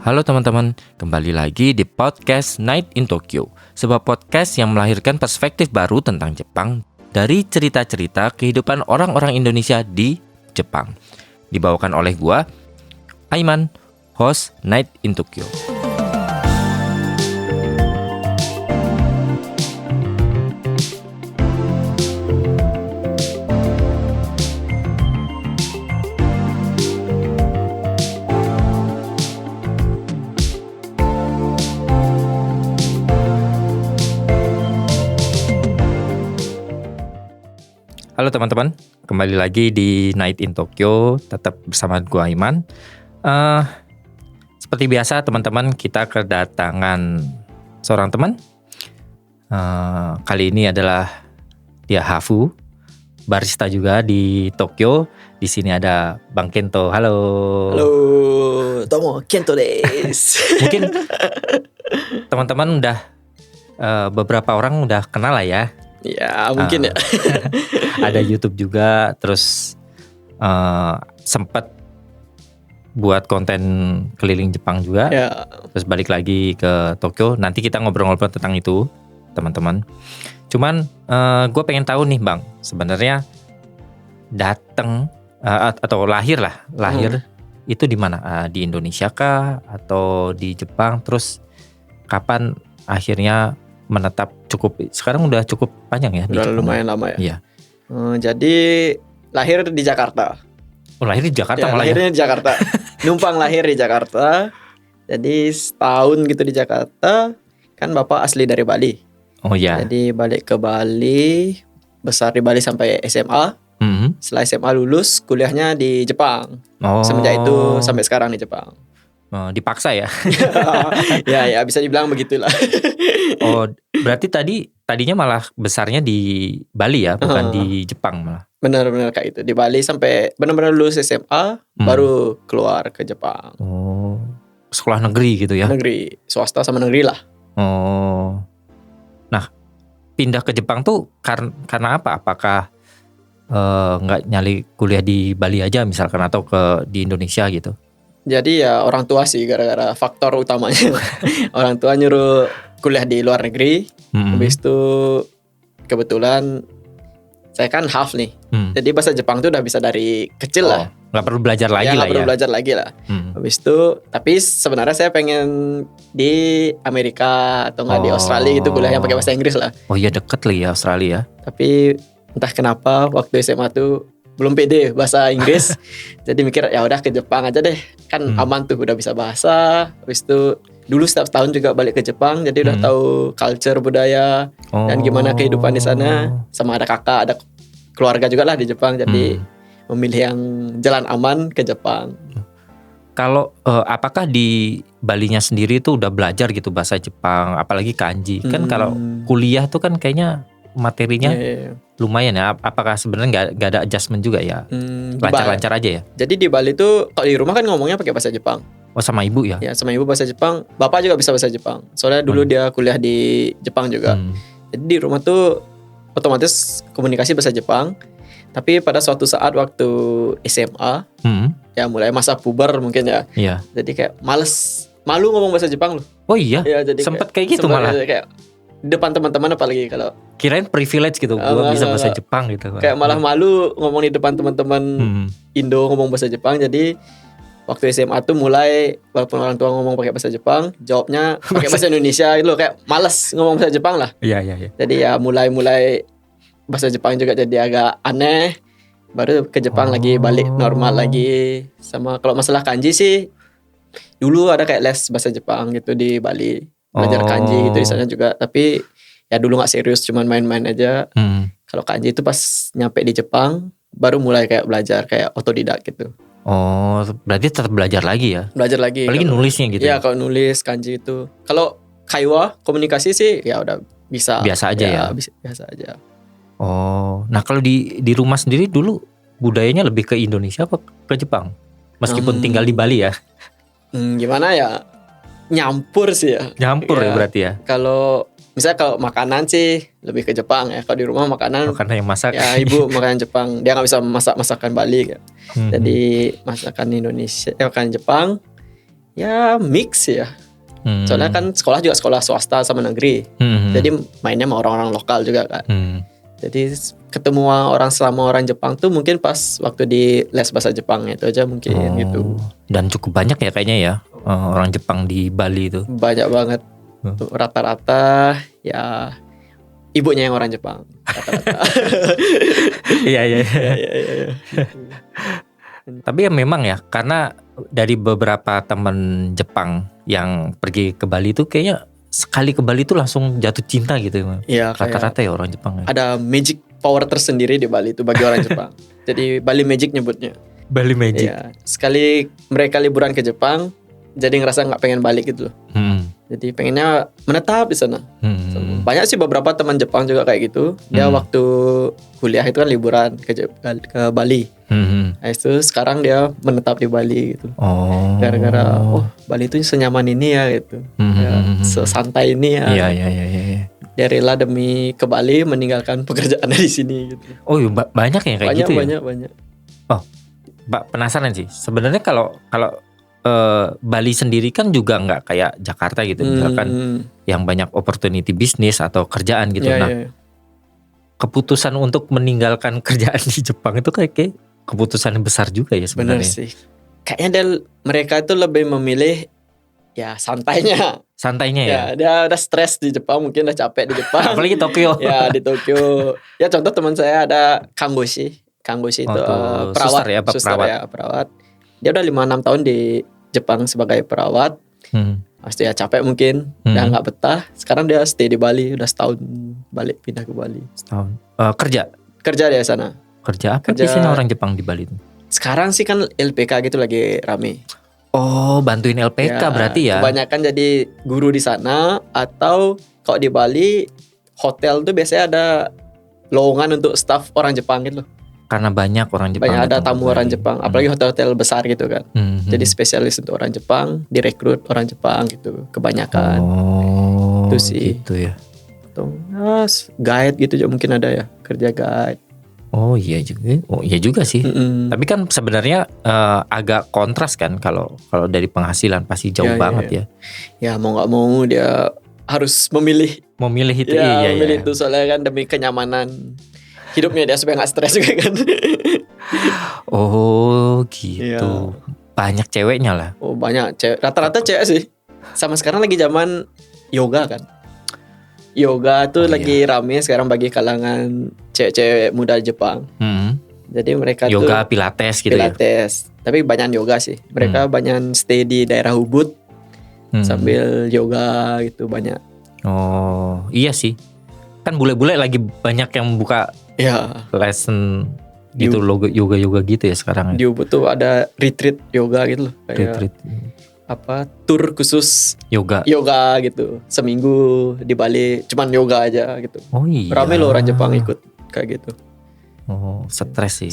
Halo teman-teman, kembali lagi di podcast Night in Tokyo, sebuah podcast yang melahirkan perspektif baru tentang Jepang dari cerita-cerita kehidupan orang-orang Indonesia di Jepang. Dibawakan oleh gua, Aiman, host Night in Tokyo. Halo teman-teman, kembali lagi di Night in Tokyo, tetap bersama gue Aiman. Seperti biasa teman-teman, kita kedatangan seorang teman. Kali ini adalah dia Hafu, barista juga di Tokyo. Di sini ada Bang Kento. Halo. Halo, domo Kento desu. Mungkin teman-teman udah beberapa orang udah kenal lah ya. Ya mungkin ya. Ada YouTube juga, terus sempat buat konten keliling Jepang juga. Ya. Terus balik lagi ke Tokyo. Nanti kita ngobrol-ngobrol tentang itu, teman-teman. Cuman gue pengen tahu nih Bang, sebenarnya datang atau lahir itu di mana? Di Indonesia kah atau di Jepang? Terus kapan akhirnya menetap? Sekarang udah cukup panjang ya? Udah lumayan lama ya. Iya. Jadi lahir di Jakarta. Oh, lahir di Jakarta Ya, malah lahirnya di Jakarta. Numpang lahir di Jakarta. Jadi setahun gitu di Jakarta. Kan bapak asli dari Bali. Oh ya. Jadi balik ke Bali, besar di Bali sampai SMA. Setelah SMA lulus, kuliahnya di Jepang. Oh. Semenjak itu sampai sekarang di Jepang. Dipaksa ya? ya bisa dibilang begitulah. Oh, berarti tadinya malah besarnya di Bali ya, bukan di Jepang malah. Benar-benar kayak itu. Di Bali sampai benar-benar lulus SMA, baru keluar ke Jepang. Oh, sekolah negeri gitu ya? Negeri, swasta sama negeri lah. Oh, nah pindah ke Jepang tuh karena apa? Apakah nggak nyali kuliah di Bali aja misalkan, atau di Indonesia gitu? Jadi ya orang tua sih gara-gara faktor utamanya. Orang tua nyuruh kuliah di luar negeri. Habis itu kebetulan saya kan half nih. Jadi bahasa Jepang tuh udah bisa dari kecil lah. Nggak perlu belajar lagi lah ya. Nggak perlu belajar lagi lah. Habis itu, tapi sebenarnya saya pengen di Amerika atau nggak di Australia gitu kuliahnya pakai bahasa Inggris lah. Oh iya, deket lah ya Australia. Tapi entah kenapa waktu SMA tuh belum pede bahasa Inggris. Jadi mikir ya udah ke Jepang aja deh. Kan aman tuh, udah bisa bahasa. Habis itu dulu setiap tahun juga balik ke Jepang, jadi udah tahu culture, budaya, dan gimana kehidupan di sana. Sama ada kakak, ada keluarga juga lah di Jepang. Jadi memilih yang jalan aman ke Jepang. Kalau apakah di Balinya sendiri tuh udah belajar gitu bahasa Jepang, apalagi kanji? Kan kalau kuliah tuh kan kayaknya materinya lumayan ya. Apakah sebenarnya nggak ada adjustment juga ya? Lancar-lancar aja ya? Jadi di Bali tuh kalau di rumah kan ngomongnya pakai bahasa Jepang. Oh, sama ibu ya? Ya, sama ibu bahasa Jepang. Bapak juga bisa bahasa Jepang. Soalnya dulu dia kuliah di Jepang juga. Jadi di rumah tuh otomatis komunikasi bahasa Jepang. Tapi pada suatu saat waktu SMA, ya mulai masa puber mungkin ya. Iya. Jadi kayak malu ngomong bahasa Jepang loh. Oh iya? Ya, jadi sempet kayak gitu malah? Kayak depan teman-teman apalagi kalau kirain privilege gitu, gue bisa bahasa Jepang gitu. Kayak malah malu ngomong di depan teman-teman Indo ngomong bahasa Jepang. Jadi waktu SMA tuh mulai, walaupun orang tua ngomong pakai bahasa Jepang, jawabnya pakai bahasa Indonesia gitu loh. Kayak malas ngomong bahasa Jepang lah. Iya. Jadi ya mulai bahasa Jepang juga jadi agak aneh. Baru ke Jepang lagi, balik normal lagi. Sama kalau masalah kanji sih, dulu ada kayak les bahasa Jepang gitu di Bali. Belajar kanji gitu di sana juga. Tapi ya dulu gak serius, cuman main-main aja. Kalau kanji itu pas nyampe di Jepang, baru mulai kayak belajar, kayak otodidak gitu. Oh, berarti tetap belajar lagi ya? Belajar lagi. Apalagi nulisnya gitu. Iya, kalau nulis kanji itu. Kalau kaiwa, komunikasi sih ya udah bisa. Biasa aja ya? Biasa aja. Oh, nah kalau di rumah sendiri dulu budayanya lebih ke Indonesia apa ke Jepang? Meskipun tinggal di Bali ya? Gimana ya? Nyampur sih ya. Nyampur ya berarti ya? Kalau misalnya kalau makanan sih lebih ke Jepang ya. Kalau di rumah makanan yang masak. Ya ibu makanan Jepang. Dia gak bisa masak masakan Bali ya. Jadi masakan Indonesia, masakan Jepang. Ya mix ya. Soalnya kan sekolah juga sekolah swasta sama negeri. Jadi mainnya sama orang-orang lokal juga kan. Jadi ketemu sama orang Jepang tuh mungkin pas waktu di les bahasa Jepang itu aja mungkin gitu. Dan cukup banyak ya kayaknya ya orang Jepang di Bali itu. Banyak banget. Rata-rata ya ibunya yang orang Jepang. Rata-rata. Iya. Tapi ya memang ya, karena dari beberapa teman Jepang yang pergi ke Bali itu kayaknya sekali ke Bali itu langsung jatuh cinta gitu. Iya, rata-rata ya orang Jepang. Ada magic power tersendiri di Bali itu bagi orang Jepang. Jadi Bali Magic nyebutnya. Bali Magic. Iya. Sekali mereka liburan ke Jepang, jadi ngerasa nggak pengen balik gitu loh. Jadi pengennya menetap di sana. Banyak sih beberapa teman Jepang juga kayak gitu. Dia waktu kuliah itu kan liburan ke Bali. Nah itu sekarang dia menetap di Bali gitu. Gara-gara Bali itu senyaman ini ya gitu. Sesantai ini ya. Iya. Dia rela demi ke Bali meninggalkan pekerjaannya di sini gitu. Oh iya, banyak ya kayak gitu ya? Banyak. Oh, Mbak penasaran sih. Sebenarnya kalau Bali sendiri kan juga nggak kayak Jakarta gitu, misalkan yang banyak opportunity bisnis atau kerjaan gitu. Keputusan untuk meninggalkan kerjaan di Jepang itu kayak keputusan yang besar juga ya sebenarnya. Bener sih. Kayaknya mereka itu lebih memilih ya santainya ya. Dia udah stres di Jepang, mungkin udah capek di Jepang. Apalagi Tokyo. Ya di Tokyo. Ya contoh teman saya ada Kanggoshi itu perawat. Dia udah 5-6 tahun di Jepang sebagai perawat. Pasti ya capek mungkin, udah nggak betah. Sekarang dia stay di Bali, udah setahun balik pindah ke Bali. Setahun. Kerja di sana. Kerja apa biasanya orang Jepang di Bali itu? Sekarang sih kan LPK gitu lagi rame. Oh, bantuin LPK ya, berarti ya? Kebanyakan jadi guru di sana, atau kalau di Bali hotel tuh biasanya ada lowongan untuk staff orang Jepang gitu loh. Karena banyak orang Jepang. Banyak ada tamu orang Jepang, apalagi hotel-hotel besar gitu kan. Jadi spesialis untuk orang Jepang, direkrut orang Jepang gitu, kebanyakan. Itu sih. Gitu ya. Atau guide gitu juga mungkin ada ya, kerja guide. Oh iya juga sih. Tapi kan sebenarnya agak kontras kan kalau dari penghasilan pasti jauh banget ya. Ya mau nggak mau dia harus memilih itu. Memilih itu soalnya kan demi kenyamanan hidupnya dia supaya nggak stres juga kan. Oh gitu. Banyak ceweknya lah. Oh banyak cewek. Rata-rata cewek sih. Sama sekarang lagi zaman yoga kan. Yoga tuh lagi rame sekarang bagi kalangan cewek-cewek muda Jepang. Jadi mereka yoga tuh pilates gitu ya. Tapi banyak yoga sih. Mereka banyak stay di daerah Ubud sambil yoga gitu banyak. Oh iya sih. Kan bule-bule lagi banyak yang buka lesson gitu, yoga gitu ya sekarang. Di Ubud tuh ada retreat yoga gitu loh. Retreat. Tur khusus yoga gitu, seminggu di Bali cuman yoga aja gitu. Oh iya. Ramai loh orang Jepang ikut kayak gitu. Oh stres sih.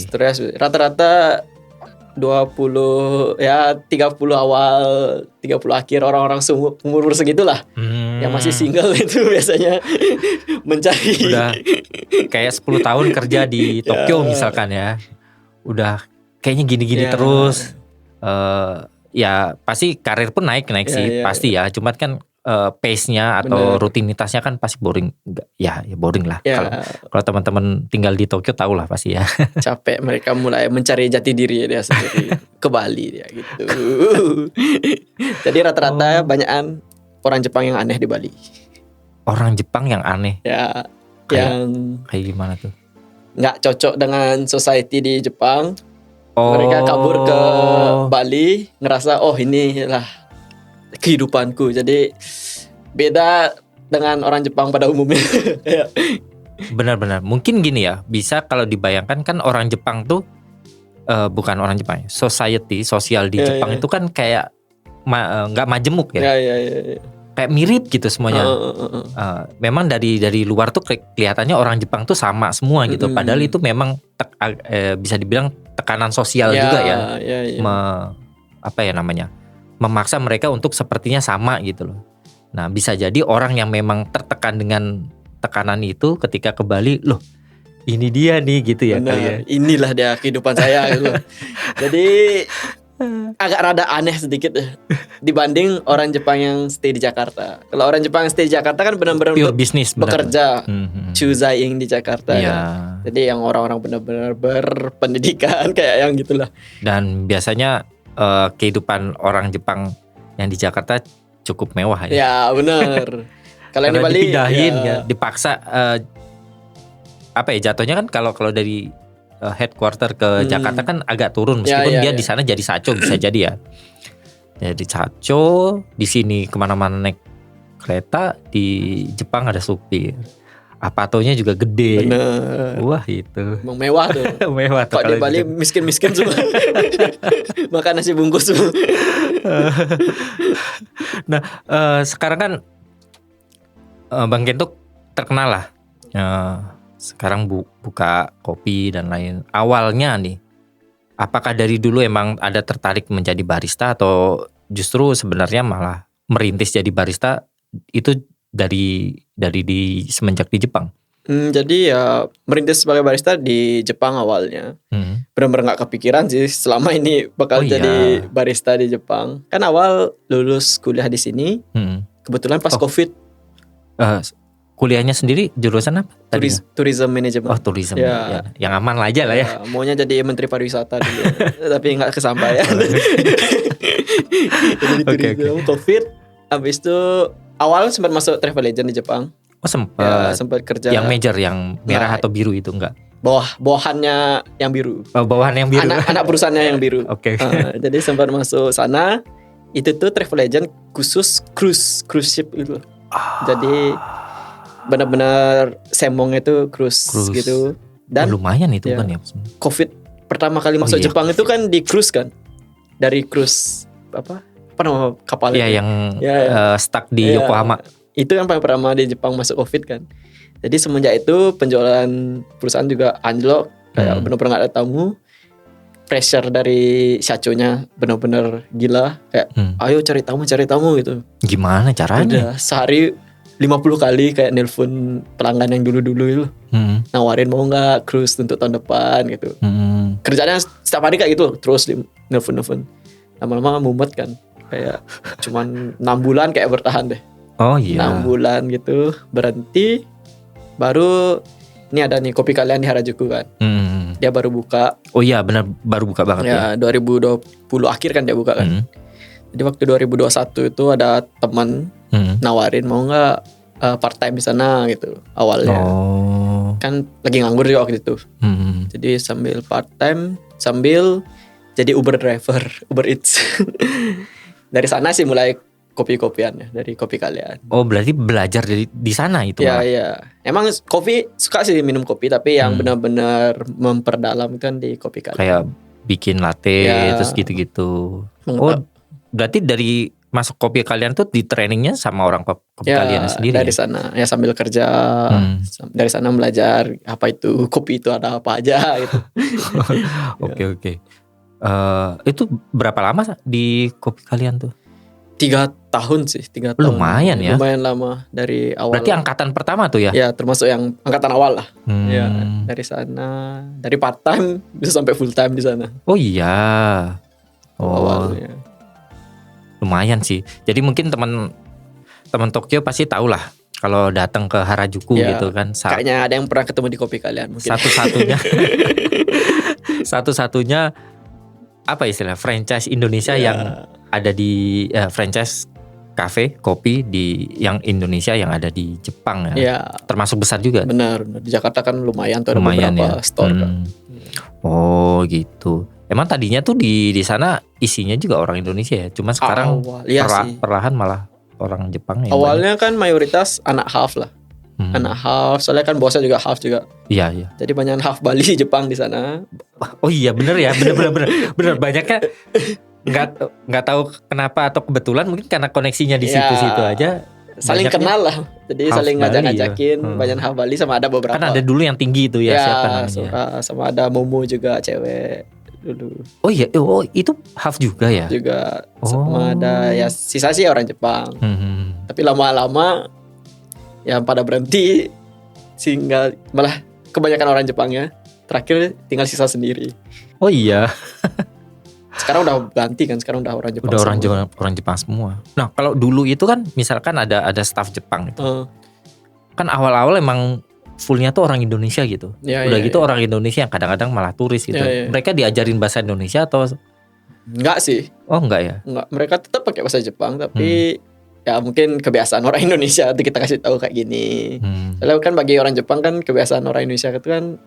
Rata-rata 20 ya 30 awal 30 akhir orang-orang umur segitulah yang masih single itu biasanya mencari. Udah kayak 10 tahun kerja di Tokyo misalkan ya, udah kayaknya gini-gini terus. Ya pasti karir pun naik sih pasti ya. Cuman kan pace-nya atau rutinitasnya kan pasti boring. Ya boring lah. Kalau teman-teman tinggal di Tokyo tahu lah pasti ya. Capek, mereka mulai mencari jati diri dia sendiri. Ke Bali dia gitu. Jadi rata-rata banyakan orang Jepang yang aneh di Bali. Orang Jepang yang aneh? Ya. Kayak gimana tuh? Nggak cocok dengan society di Jepang. Mereka kabur ke Bali, ngerasa inilah kehidupanku. Jadi beda dengan orang Jepang pada umumnya. Benar-benar. Mungkin gini ya, bisa kalau dibayangkan kan orang Jepang tuh bukan orang Jepang, sosial di Jepang itu kan kayak nggak majemuk ya. Kayak mirip gitu semuanya. Memang dari luar tuh kelihatannya orang Jepang tuh sama semua gitu. Padahal itu memang bisa dibilang tekanan sosial juga ya. Memaksa mereka untuk sepertinya sama gitu loh. Nah bisa jadi orang yang memang tertekan dengan tekanan itu ketika ke Bali, loh ini dia nih gitu ya. Inilah dia kehidupan saya gitu loh. Jadi agak rada aneh sedikit dibanding orang Jepang yang stay di Jakarta. Kalau orang Jepang yang stay di Jakarta kan benar-benar Pure untuk bisnis bekerja, benar. chuzaing di Jakarta. Iya. Kan? Jadi yang orang-orang benar-benar berpendidikan kayak yang gitulah. Dan biasanya kehidupan orang Jepang yang di Jakarta cukup mewah ya. Ya benar. Kalau yang di Karena Bali dipindahin ya, dipaksa apa ya jatuhnya kan kalau dari headquarter ke Jakarta kan agak turun meskipun dia di sana jadi saco bisa jadi ya. Jadi saco di sini kemana-mana naik kereta, di Jepang ada supir. Apatonya juga gede. benar. Wah itu Emang mewah tuh. mewah tuh Kalau di kalau Bali gitu. miskin-miskin semua. Makan nasi bungkus semua. Nah sekarang kan Bang Kento terkenal lah. Sekarang buka kopi dan lain. Awalnya nih, apakah dari dulu emang ada tertarik menjadi barista atau justru sebenarnya malah merintis jadi barista itu dari semenjak di Jepang? Jadi ya merintis sebagai barista di Jepang awalnya. Benar-benar gak kepikiran sih selama ini bakal jadi barista di Jepang. Kan awal lulus kuliah di sini, kebetulan pas COVID. Kuliahnya sendiri jurusan apa? Tourism management. Oh tourism ya. Yang aman aja lah ya. Maunya jadi menteri pariwisata dulu. Tapi gak kesampaian. Jadi tourism, COVID. Habis itu awal sempat masuk travel agent di Jepang. Oh sempat. Ya, sempat kerja. Yang major yang merah atau biru itu enggak? Bawahannya yang biru. Oh, bawahan yang biru. Anak perusahaannya yang biru. Oke. Jadi sempat masuk sana. Itu tuh travel agent khusus cruise ship gitu. Jadi benar-benar semongnya itu cruise gitu. Dan lumayan itu kan ya. COVID pertama kali masuk Jepang itu kan di cruise kan. Dari cruise apa nama kapalnya? Iya yang stuck di Yokohama. Itu yang paling pertama di Jepang masuk COVID kan. Jadi semenjak itu penjualan perusahaan juga anjlok, kayak benar-benar gak ada tamu. Pressure dari shachonya benar-benar gila, kayak ayo cari tamu gitu. Gimana caranya? Udah sehari 50 kali kayak nelpon pelanggan yang dulu-dulu itu. Nawarin mau gak cruise untuk tahun depan gitu. Kerjanya setiap hari kayak gitu terus nelpon. Lama-lama mumet kan. Kayak cuman 6 bulan kayak bertahan deh. Oh iya. 6 bulan gitu berhenti. Baru ini ada nih Kopi Kalian di Harajuku kan. Dia baru buka. Oh iya benar baru buka banget ya. 2020 akhir kan dia buka kan. Jadi waktu 2021 itu ada teman nawarin mau nggak part time di sana gitu awalnya. Kan lagi nganggur juga waktu itu. Jadi sambil part time sambil jadi Uber driver, Uber Eats. Dari sana sih mulai kopi-kopiannya dari Kopi Kalian. Oh berarti belajar di sana itu? Iya. Emang kopi suka sih minum kopi tapi yang benar-benar memperdalam kan di Kopi Kalian. Kayak bikin latte terus gitu-gitu. Oh berarti dari masuk Kopi Kalian tuh di trainingnya sama orang Kopi Kalian sendiri? Dari sana ya sambil kerja. Dari sana belajar apa itu kopi itu ada apa aja gitu. Oke. Itu berapa lama di Kopi Kalian tuh? 3 tahun sih, 3 tahun. Lumayan ya. Lumayan lama dari awal. Berarti angkatan pertama tuh ya? Ya termasuk yang angkatan awal lah. Ya dari sana, dari part time bisa sampai full time di sana. Oh iya. Awalnya. Lumayan sih. Jadi mungkin teman Tokyo pasti tahu lah kalau datang ke Harajuku gitu kan. Kayaknya ada yang pernah ketemu di Kopi Kalian mungkin. Satu-satunya apa istilah franchise Indonesia yang ada di franchise cafe kopi di yang Indonesia yang ada di Jepang ya. Termasuk besar juga. Benar. Di Jakarta kan lumayan tuh ada beberapa store kan. Oh gitu. Emang tadinya tuh di sana isinya juga orang Indonesia ya. Cuma sekarang perlahan malah orang Jepang. Awalnya kan mayoritas anak half lah. Anak half, soalnya kan bosnya juga half juga. Iya. Jadi banyak half Bali Jepang di sana. Oh iya bener ya, bener banyaknya. Nggak tahu kenapa atau kebetulan mungkin karena koneksinya di situ-situ aja. Saling kenal lah. Jadi saling ngajak-ngajakin banyak half Bali sama ada beberapa. Kan ada dulu yang tinggi itu ya siapa namanya. Sama ada Momo juga cewek dulu. Oh iya, itu half juga ya. Juga sama ada ya sisa sih orang Jepang. Tapi lama-lama yang pada berhenti sehingga malah kebanyakan orang Jepangnya terakhir tinggal sisa sendiri. Oh iya. Sekarang udah ganti kan, sekarang udah orang Jepang. Udah orang semua. Jepang semua. Nah, kalau dulu itu kan misalkan ada staff Jepang itu. Kan awal-awal emang fullnya tuh orang Indonesia gitu. Ya, Udah ya, gitu ya. orang Indonesia yang kadang-kadang malah turis gitu. Ya, ya. Mereka diajarin bahasa Indonesia atau Enggak sih, enggak ya? enggak. Mereka tetap pakai bahasa Jepang, tapi ya mungkin kebiasaan orang Indonesia itu kita kasih tahu kayak gini. Soalnya kan bagi orang Jepang kan kebiasaan orang Indonesia itu kan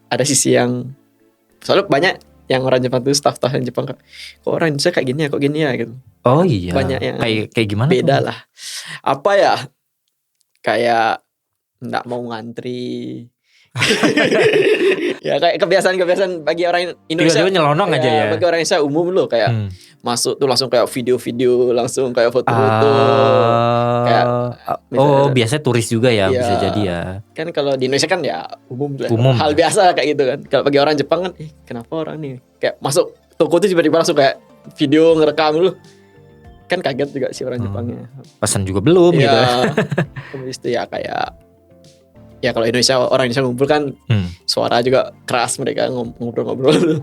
ada sisi yang, soalnya banyak yang orang Jepang tuh staff yang Jepang kok orang Indonesia kayak gini ya, kok gini ya gitu. Oh iya. Banyak yang kayak gimana beda tuh? lah. Apa ya? Kayak nggak mau ngantri. Ya kayak kebiasaan bagi orang Indonesia. Tiba-tiba nyelonong aja ya. Bagi orang Indonesia umum loh kayak masuk tuh langsung kayak video-video, langsung kayak foto-foto. Kayak misalnya, biasanya turis juga ya, Iya. bisa jadi ya. kan kalau di Indonesia kan ya umum lah. Umum. Hal biasa kayak gitu kan. Kalau bagi orang Jepang kan, kenapa orang nih kayak masuk toko tuh tiba-tiba langsung kayak video ngerekam dulu. Kan kaget juga sih orang Jepangnya. Pesan juga belum gitu. Habis itu ya kayak ya kalau orang Indonesia ngumpul kan suara juga keras, mereka ngobrol-ngobrol.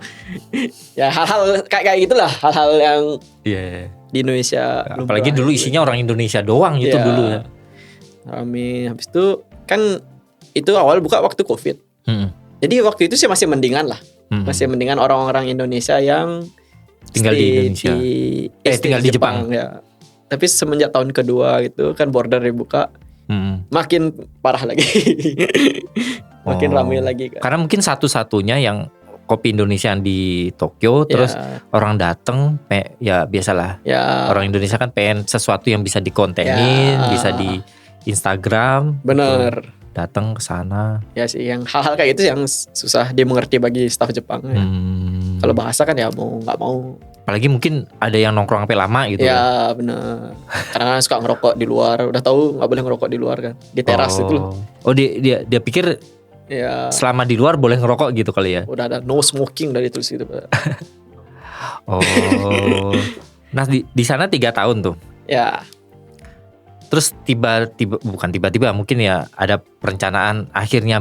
Ya hal-hal kayak gitulah, hal-hal yang Iya. di Indonesia. Apalagi dulu isinya orang Indonesia doang gitu Iya. dulu ya. Rame. Habis itu kan itu awal buka waktu COVID. Jadi waktu itu sih masih mendingan lah. Masih mendingan orang-orang Indonesia yang Tinggal di stay Indonesia. stay Tinggal di Jepang. ya. Tapi semenjak tahun kedua gitu kan border dibuka, makin parah lagi. Makin ramai lagi kan. Karena mungkin satu-satunya yang kopi Indonesia di Tokyo, terus orang dateng, ya biasalah. Ya. Orang Indonesia kan pengen sesuatu yang bisa dikontenin, bisa di Instagram. Bener. Gitu. Datang ke sana. Ya sih, yang hal-hal kayak itu yang susah dimengerti bagi staf Jepang. Ya. Kalau bahasa kan ya mau nggak mau. Apalagi mungkin ada yang nongkrong sampai lama gitu. Ya bener. Karena suka ngerokok di luar. Udah tahu nggak boleh ngerokok di luar kan. Di teras itu loh. Oh dia pikir ya selama di luar boleh ngerokok gitu kali ya. Udah ada no smoking dari tulis itu. Oh. Nah di sana 3 tahun tuh. Ya. Terus bukan tiba-tiba mungkin ya ada perencanaan akhirnya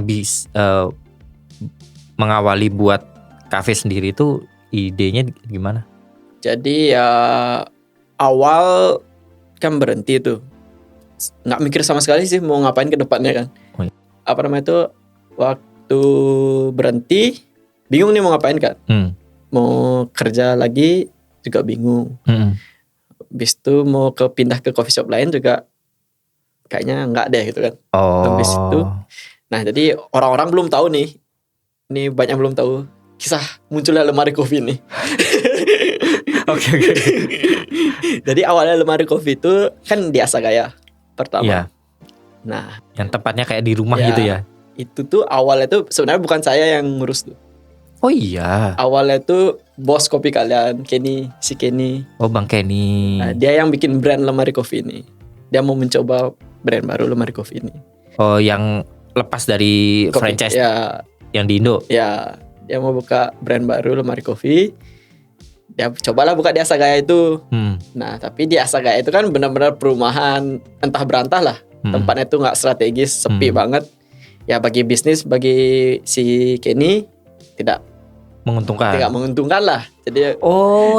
mengawali buat kafe sendiri itu idenya gimana? Jadi ya awal kan berhenti tuh, nggak mikir sama sekali sih mau ngapain ke depannya kan. Apa namanya itu, waktu berhenti bingung nih mau ngapain kan. Mau kerja lagi juga bingung. Habis itu mau pindah ke coffee shop lain juga kayaknya nggak deh gitu kan. Habis itu, nah jadi orang-orang belum tahu nih, ini banyak belum tahu kisah munculnya lemari kopi nih. Oke. Jadi awalnya lemari kopi itu kan di Asagaya pertama. Iya. Nah, yang tempatnya kayak di rumah gitu ya. Itu tuh awalnya tuh sebenarnya bukan saya yang ngurus tuh. Oh iya. Awalnya tuh bos kopi kalian, si Kenny. Oh Bang Kenny. Nah, dia yang bikin brand lemari kopi ini. Dia mau mencoba brand baru lemari kopi ini. Oh yang lepas dari franchise ya, yang di Indo. Ya, dia mau buka brand baru lemari kopi. Dia cobalah buka di Asagaya itu. Nah, tapi di Asagaya itu kan benar-benar perumahan entah berantah lah. Tempatnya itu nggak strategis, sepi banget. Ya bagi bisnis, bagi si Kenny tidak menguntungkan lah. Jadi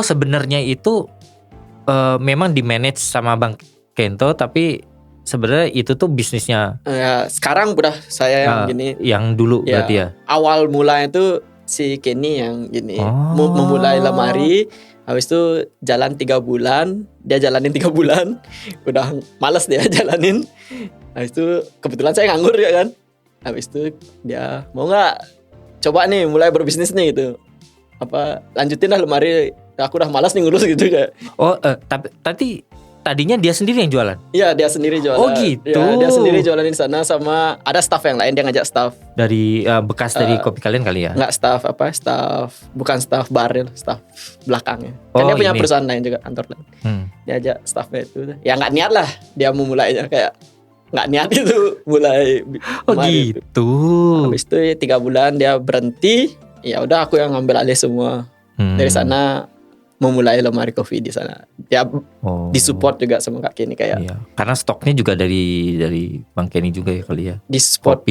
sebenarnya itu memang di manage sama Bang Kento, tapi sebenarnya itu tuh bisnisnya. Ya, sekarang udah saya yang gini. Yang dulu ya, berarti ya. Awal mulanya itu si Kenny yang gini memulai lemari. Habis itu jalan 3 bulan, dia jalanin 3 bulan, udah males dia jalanin. Habis itu kebetulan saya nganggur ya kan. Habis itu dia mau nggak coba nih mulai berbisnis nih gitu. Lanjutin lah lemari. Aku udah malas nih ngurus gitu kayak. Tapi tadinya dia sendiri yang jualan? Iya, dia sendiri jualan. Oh gitu. Ya, dia sendiri jualan di sana sama ada staff yang lain, dia ngajak staff. Dari bekas dari kopi kalian kali ya? Enggak bukan staff bar, staff belakangnya. Kan dia punya perusahaan lain juga, kantor lain. Dia ajak staffnya itu. Ya nggak niat lah dia mau mulainya, kayak nggak niat itu mulai. Oh gitu. Itu. Habis itu 3 bulan dia berhenti. Ya udah aku yang ngambil alih semua. Dari sana memulai lemari kopi di sana. Dia disupport juga sama Kak Kenny kayak. Iya. Karena stoknya juga dari Bang Kenny juga ya kali ya. Di support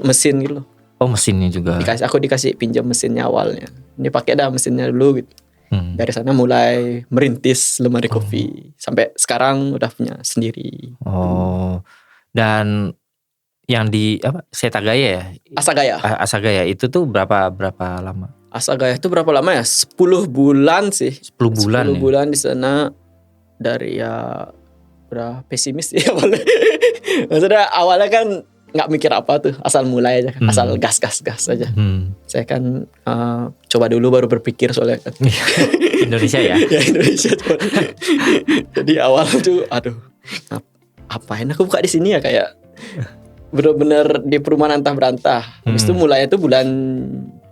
mesin gitu loh. Oh mesinnya juga. Aku dikasih pinjam mesinnya awalnya. Ini pakai dah mesinnya dulu gitu. Dari sana mulai merintis lemari kopi sampai sekarang udah punya sendiri. Oh. Dan yang di Setagaya ya? Asagaya. Asagaya itu tuh berapa lama? Asagaya itu berapa lama ya? 10 bulan sih. 10 bulan. 10 bulan di sana. Dari ya udah pesimis sih awalnya. Maksudnya awalnya kan nggak mikir apa tuh, asal mulai aja, asal gas aja. Saya kan coba dulu baru berpikir soalnya kan. Indonesia ya? Ya Indonesia tuh. Jadi awal tuh, aduh, apain aku buka di sini ya, kayak bener-bener di perumahan antah berantah. Habis itu mulainya tuh bulan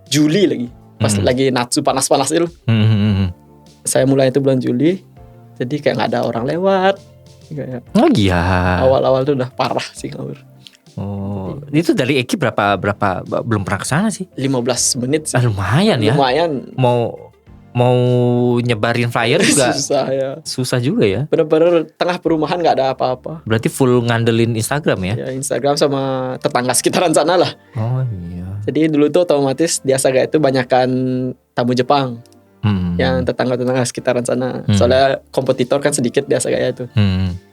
Juli lagi, pas lagi Natsu panas-panas itu. Saya mulai itu bulan Juli, jadi kayak nggak ada orang lewat. Kayak awal-awal tuh udah parah sih ngawur. Oh, itu dari Eki berapa belum pernah ke sana sih? 15 menit sih. Lumayan ya. Lumayan. Mau nyebarin flyer juga susah ya. Susah juga ya. Bener-bener tengah perumahan nggak ada apa-apa. Berarti full ngandelin Instagram ya? Ya Instagram sama tetangga sekitaran sana lah. Oh iya. Jadi dulu tuh otomatis di Asagaya itu banyakan tamu Jepang. Yang tetangga-tetangga sekitaran sana. Soalnya kompetitor kan sedikit di Asagaya itu.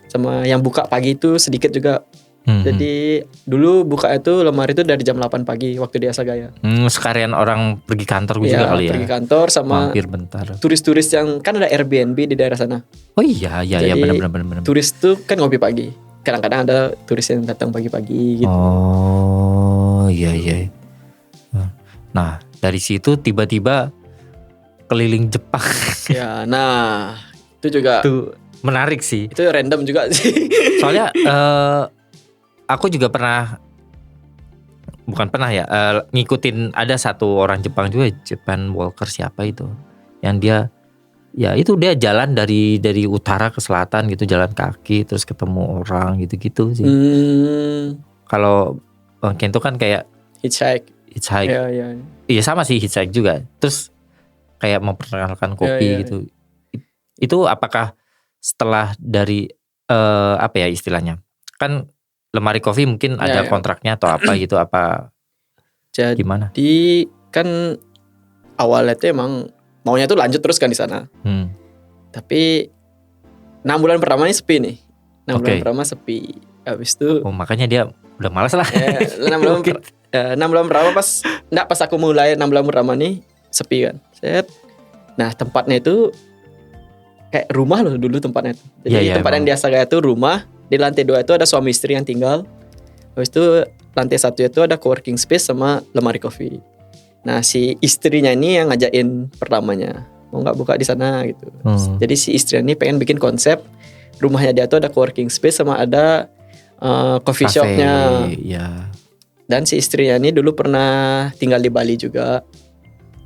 Sama yang buka pagi itu sedikit juga. Jadi dulu buka itu lemari itu dari jam 8 pagi waktu di Asagaya. Sekalian orang pergi kantor juga kali ya. Pergi kantor sama mampir bentar. Turis-turis yang kan ada Airbnb di daerah sana. Oh iya benar. Turis tuh kan ngopi pagi. Kadang-kadang ada turis yang datang pagi-pagi gitu. Oh iya. Nah, dari situ tiba-tiba keliling Jepang. Ya, nah, itu juga tuh menarik sih. Itu random juga sih. Soalnya aku juga bukan pernah ya, ngikutin ada satu orang Jepang juga, Japan Walker siapa itu, yang dia jalan dari utara ke selatan gitu, jalan kaki terus ketemu orang gitu sih. Kalau Bang Kento kan kayak hitchhike. Iya sama sih, hitchhike juga. Terus kayak memperkenalkan kopi gitu. Itu apakah setelah dari apa ya istilahnya? Kan lemari kopi mungkin ada kontraknya atau apa gitu, apa jadi gimana? Jadi kan awalnya tuh emang maunya tuh lanjut terus kan di sana. Tapi 6 bulan pertama ini sepi nih. 6 bulan pertama sepi. Habis itu makanya dia udah malas lah. 6 bulan pertama pas aku mulai 6 bulan pertama nih sepi kan. Nah, tempatnya itu kayak rumah loh dulu tempatnya itu. Jadi tempat yang di Asagaya itu rumah. Di lantai 2 itu ada suami istri yang tinggal. Habis itu lantai 1 itu ada coworking space sama lemari kopi. Nah, si istrinya ini yang ngajakin pertamanya, mau nggak buka di sana gitu. Jadi si istrinya ini pengen bikin konsep rumahnya dia tuh ada coworking space sama ada coffee shopnya. Dan si istrinya ini dulu pernah tinggal di Bali juga.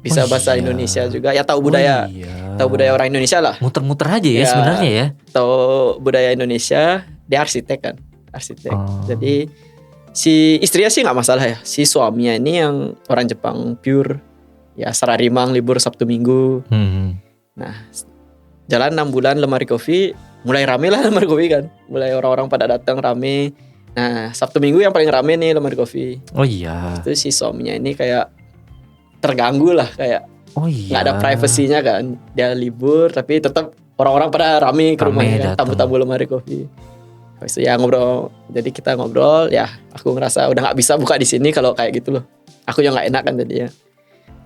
Bisa bahasa Indonesia juga. Ya tahu budaya. Tahu budaya orang Indonesia lah. Muter-muter aja ya sebenarnya ya. Tahu budaya Indonesia. Dia arsitek kan. Jadi si istrinya sih nggak masalah ya. Si suaminya ini yang orang Jepang pure. Ya sararimang, libur Sabtu Minggu. Nah, jalan 6 bulan lemari kopi. Mulai rame lah lemari kopi kan. Mulai orang-orang pada datang rame. Nah, Sabtu Minggu yang paling rame nih lemari kopi. Oh iya. Itu si suaminya ini kayak terganggu lah, kayak nggak ada privasinya kan. Dia libur tapi tetap orang-orang pada rame ke rumahnya kan, tamu-tamu lemari kopi. Habis itu ya ngobrol. Jadi kita ngobrol, ya aku ngerasa udah nggak bisa buka di sini kalau kayak gitu loh. Aku yang nggak enak kan jadinya.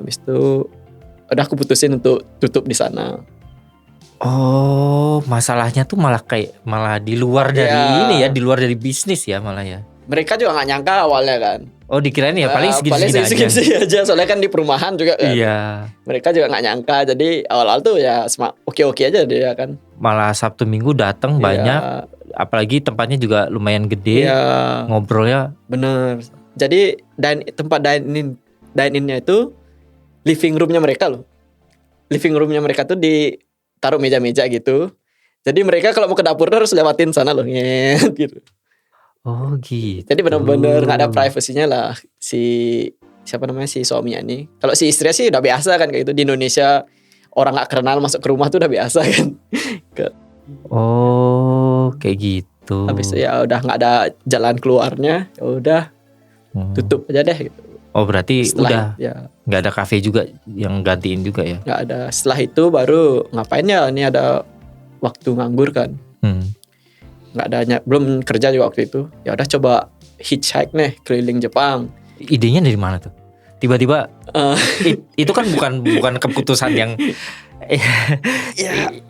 Habis itu udah aku putusin untuk tutup di sana. Oh, masalahnya tuh malah di luar dari ini ya, di luar dari bisnis ya malah ya. Mereka juga nggak nyangka awalnya kan. Oh, dikirain ya paling segini aja. Soalnya kan di perumahan juga kan. Iya. Mereka juga nggak nyangka. Jadi awal-awal tuh ya oke aja dia kan. Malah Sabtu Minggu datang banyak. Apalagi tempatnya juga lumayan gede. Ngobrolnya. Bener. Jadi tempat dine-in-nya itu living roomnya mereka loh. Living roomnya mereka tuh ditaruh meja-meja gitu. Jadi mereka kalau mau ke dapur harus lewatin sana loh. Gitu. Oh gitu. Jadi benar-benar nggak ada privasinya lah si suaminya ini. Kalau si istrinya sih udah biasa kan kayak gitu. Di Indonesia orang nggak kenal masuk ke rumah tuh udah biasa kan. Oh kayak gitu. Habis itu ya udah nggak ada jalan keluarnya, ya udah tutup aja deh gitu. Oh berarti udah ya nggak ada kafe juga yang gantiin juga ya? nggak ada. Setelah itu baru ngapain ya, ini ada waktu nganggur kan, nggak ada, belum kerja juga waktu itu. Ya udah coba hitchhike nih keliling Jepang. Idenya dari mana tuh? Tiba-tiba Eh, itu kan bukan keputusan yang